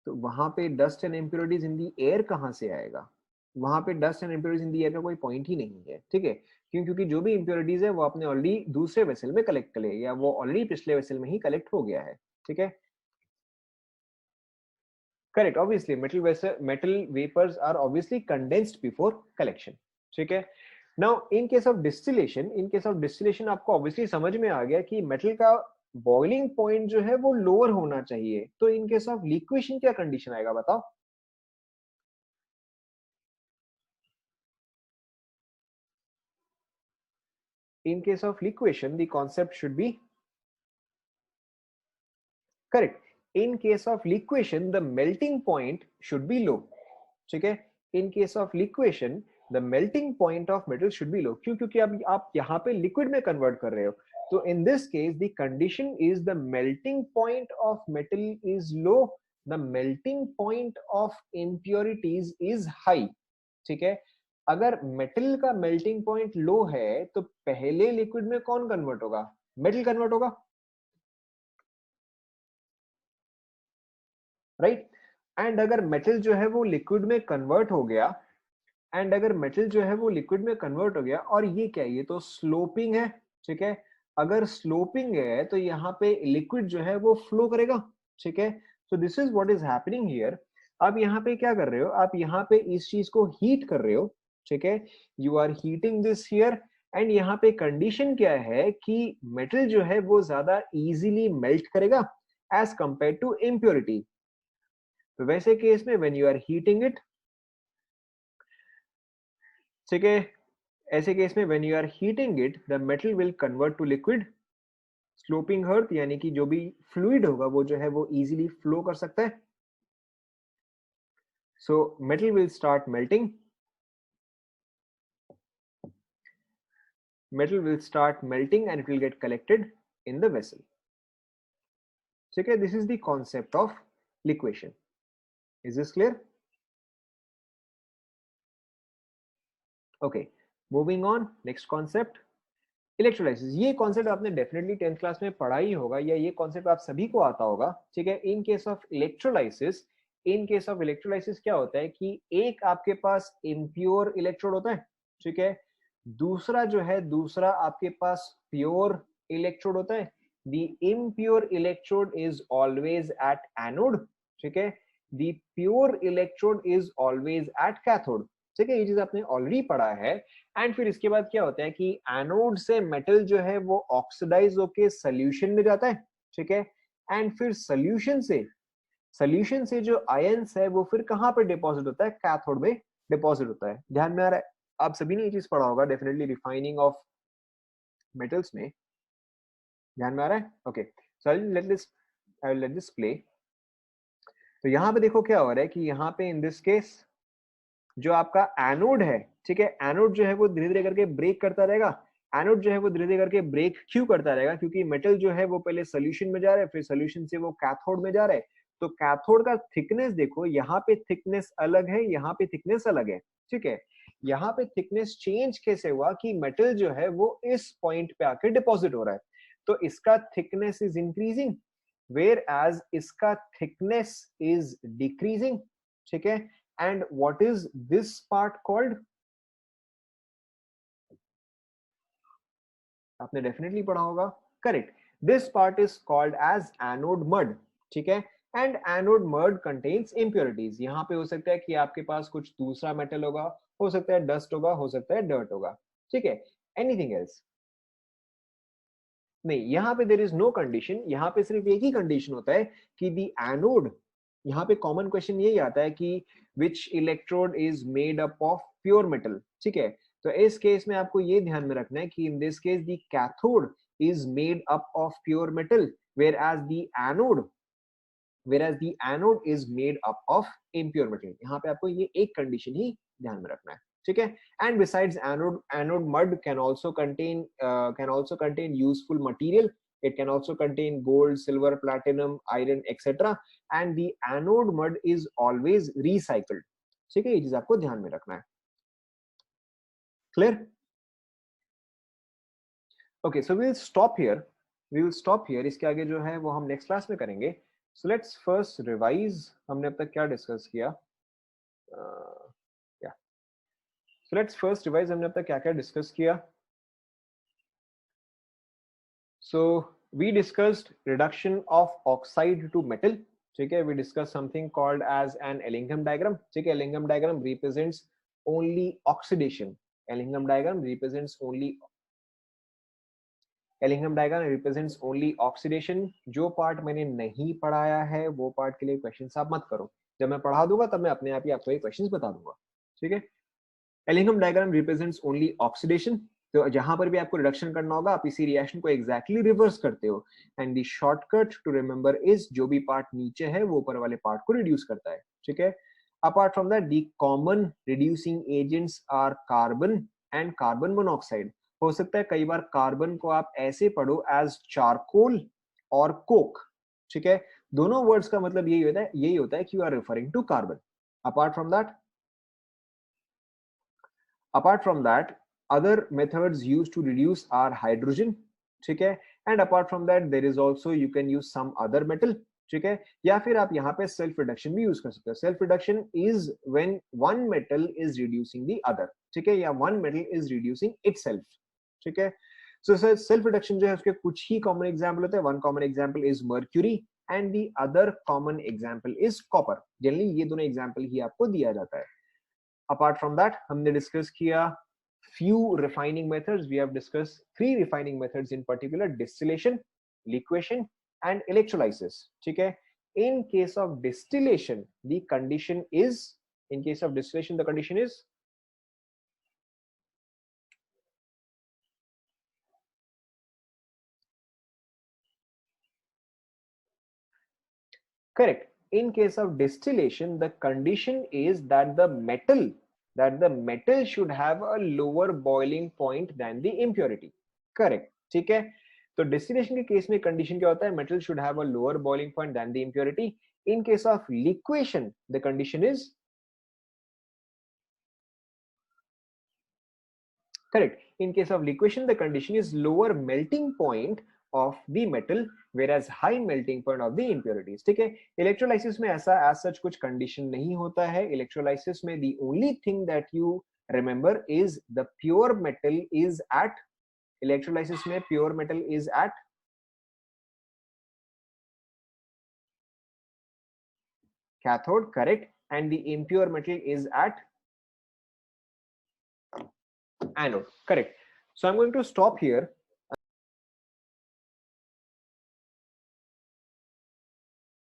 तो वहां पे dust and impurities in the air कहां से आएगा? वहां पे dust and impurities in the air का कोई पॉइंट ही नहीं है, ठीक है। क्यों? क्योंकि जो भी इम्प्योरिटीज है वो आपने ऑलरेडी दूसरे वेसल में कलेक्ट कर लिया, या वो ऑलरेडी पिछले वेसल में ही कलेक्ट हो गया है, ठीक है। Correct, obviously metal vapours are obviously condensed before collection, ठीक है। Now in case of distillation, आपको ऑब्वियसली समझ में आ गया कि मेटल का बॉइलिंग पॉइंट जो है वो लोअर होना चाहिए। तो इन केस ऑफ लिक्वेशन क्या कंडीशन आएगा बताओ? In case of liquefaction, the concept should be correct. In case of liquefaction, the melting point should be low. ठीक है? In case of liquefaction, the melting point of metal should be low. क्यों? क्योंकि अब आप यहाँ पे liquid में convert कर रहे हो. तो in this case, the condition is the melting point of metal is low. The melting point of impurities is high. ठीक है? अगर मेटल का मेल्टिंग पॉइंट लो है तो पहले लिक्विड में कौन कन्वर्ट होगा? मेटल कन्वर्ट होगा, राइट। एंड अगर मेटल जो है वो लिक्विड में कन्वर्ट हो गया, और ये क्या है? ये तो स्लोपिंग है, ठीक है। अगर स्लोपिंग है तो यहाँ पे लिक्विड जो है वो फ्लो करेगा, ठीक है। So this is what is happening here. आप यहाँ पे क्या कर रहे हो? आप यहाँ पे इस चीज को हीट कर रहे हो, ठीक है। You are heating this here, and यहाँ पे कंडीशन क्या है कि मेटल जो है वो ज्यादा इजीली मेल्ट करेगा एज कंपेयर टू इम्प्योरिटी। तो वैसे केस में when you are heating it, ठीक है, ऐसे केस में when you are heating it the metal will convert to liquid. Sloping hearth यानी कि जो भी फ्लूइड होगा वो जो है वो इजीली फ्लो कर सकता है। So metal will start melting, and it will get collected in the vessel, ठीक है। This is the concept of liquation. Is this clear? Okay, moving on, next concept, electrolysis. ये कॉन्सेप्ट आपने डेफिनेटली 10th क्लास में पढ़ा ही होगा, या ये कॉन्सेप्ट आप सभी को आता होगा, ठीक है। इन केस ऑफ इलेक्ट्रोलाइसिस, क्या होता है कि एक आपके पास इम्प्योर इलेक्ट्रोड होता है, ठीक है। दूसरा आपके पास प्योर इलेक्ट्रोड होता है। The impure electrode is always at anode, ठीक है। The pure electrode is always at cathode, ठीक है। ये चीज आपने ऑलरेडी पढ़ा है। एंड फिर इसके बाद क्या होता है कि एनोड से मेटल जो है वो ऑक्सीडाइज होके सोल्यूशन में जाता है, ठीक है। एंड फिर सोल्यूशन से जो आयंस है वो फिर कहां पर डिपॉजिट होता है? कैथोड में डिपॉजिट होता है। ध्यान में आ रहा है? आप सभी ने ये चीज पढ़ा होगा डेफिनेटली, रिफाइनिंग ऑफ मेटल्स में। ध्यान में आ रहा है? Okay, so I will let this play. तो यहाँ पे देखो क्या हो रहा है कि यहाँ पे इन दिस केस जो आपका एनोड है, ठीक है, एनोड जो है वो धीरे धीरे करके ब्रेक करता रहेगा। एनोड जो है वो धीरे धीरे करके ब्रेक क्यों करता रहेगा? क्योंकि मेटल जो है वो पहले सोल्यूशन में जा रहा है, फिर सोल्यूशन से वो कैथोड में जा रहा है। तो कैथोड का थिकनेस देखो, यहाँ पे थिकनेस अलग है, यहाँ पे थिकनेस अलग है, ठीक है। यहाँ पे थिकनेस चेंज कैसे हुआ कि मेटल जो है वो इस पॉइंट पे आके डिपॉजिट हो रहा है, तो इसका thickness is increasing, whereas इसका थिकनेस इज डिक्रीजिंग, ठीक है। And what is this part called? आपने डेफिनेटली पढ़ा होगा, correct. This part is called as anode mud, ठीक है। And anode mud contains impurities. यहाँ पे हो सकता है कि आपके पास कुछ दूसरा मेटल होगा, हो सकता है डस्ट होगा, हो सकता है डर्ट होगा, ठीक है। एनीथिंग एल्स नहीं, यहाँ पे देयर इज नो कंडीशन। यहाँ पे सिर्फ एक ही कंडीशन होता है कि दी एनोड, यहाँ पे कॉमन क्वेश्चन यही आता है कि which electrode is made up of pure metal, ठीक है। तो इस केस में आपको ये ध्यान में रखना है कि इन this case the cathode is made up of pure metal, whereas the anode is made up of impure metal। यहाँ पे आपको ये एक कंडीशन ही ध्यान में रखना है, ठीक है। And besides anode mud can also contain useful material. It can also contain gold, silver, platinum, iron, etc. And the anode mud is always recycled, ठीक है। ये चीज आपको ध्यान में रखना है। Clear? Okay, so we'll stop here. We will stop here. इसके आगे जो है वो हम next class में करेंगे. So let's first revise. हमने अब तक क्या discuss किया? Yeah. So let's first revise. हमने अब तक क्या क्या discuss किया? So we discussed reduction of oxide to metal. ठीक है, we discussed something called as an Ellingham diagram. ठीक है, Ellingham diagram represents only oxidation. Ellingham diagram represents only Ellingham diagram represents only oxidation. जो पार्ट मैंने नहीं पढ़ाया है वो पार्ट के लिए क्वेश्चंस आप मत करो. जब मैं पढ़ा दूंगा तब मैं अपने आप ही आपको ये क्वेश्चंस बता दूंगा. ठीक है, Ellingham diagram represents only oxidation. तो जहां पर भी आपको रिडक्शन करना होगा आप इसी रिएक्शन को एग्जैक्टली रिवर्स करते हो. And the shortcut to remember is जो भी पार्ट नीचे है वो ऊपर वाले पार्ट को रिड्यूस करता है. ठीक है, apart from that the common reducing agents are carbon and carbon monoxide. हो सकता है कई बार कार्बन को आप ऐसे पढ़ो एज चारकोल और कोक. ठीक है, दोनों वर्ड्स का मतलब यही होता है कि you are referring to carbon. Apart from that other methods used to reduce are hydrogen. ठीक है, and apart from that there is also you can use some other metal. ठीक है, या फिर आप यहाँ पे सेल्फ रिडक्शन भी यूज कर सकते हो. Self reduction is when one metal is reducing the other. ठीक है, या one metal is reducing itself. ठीक है, सो सेल्फ रिडक्शन जो है उसके कुछ ही कॉमन एग्जांपल होते हैं. One common example is mercury and the other common example is copper. Generally ये दोनों एग्जांपल ही आपको दिया जाता है. अपार्ट फ्रॉम दैट हमने डिस्कस किया few refining methods. We have discussed 3 refining methods in particular: distillation, liquefaction and electrolysis. ठीक है, in case of distillation the condition is correct. In case of distillation the condition is that the metal should have a lower boiling point than the impurity. Correct. ठीक है, तो डिस्टिलेशन के केस में कंडीशन क्या होता है? Metal should have a lower boiling point than the impurity. In case of liquation the condition is correct. In case of liquefaction the condition is lower melting point of the metal whereas high melting point of the impurities. ठीक है, इलेक्ट्रोलाइसिस में ऐसा as such कुछ कंडीशन नहीं होता है. इलेक्ट्रोलाइसिस में the only thing that you remember is the pure metal is at electrolysis में pure metal is at cathode. Correct. And the impure metal is at anode. Correct. So I'm going to stop here.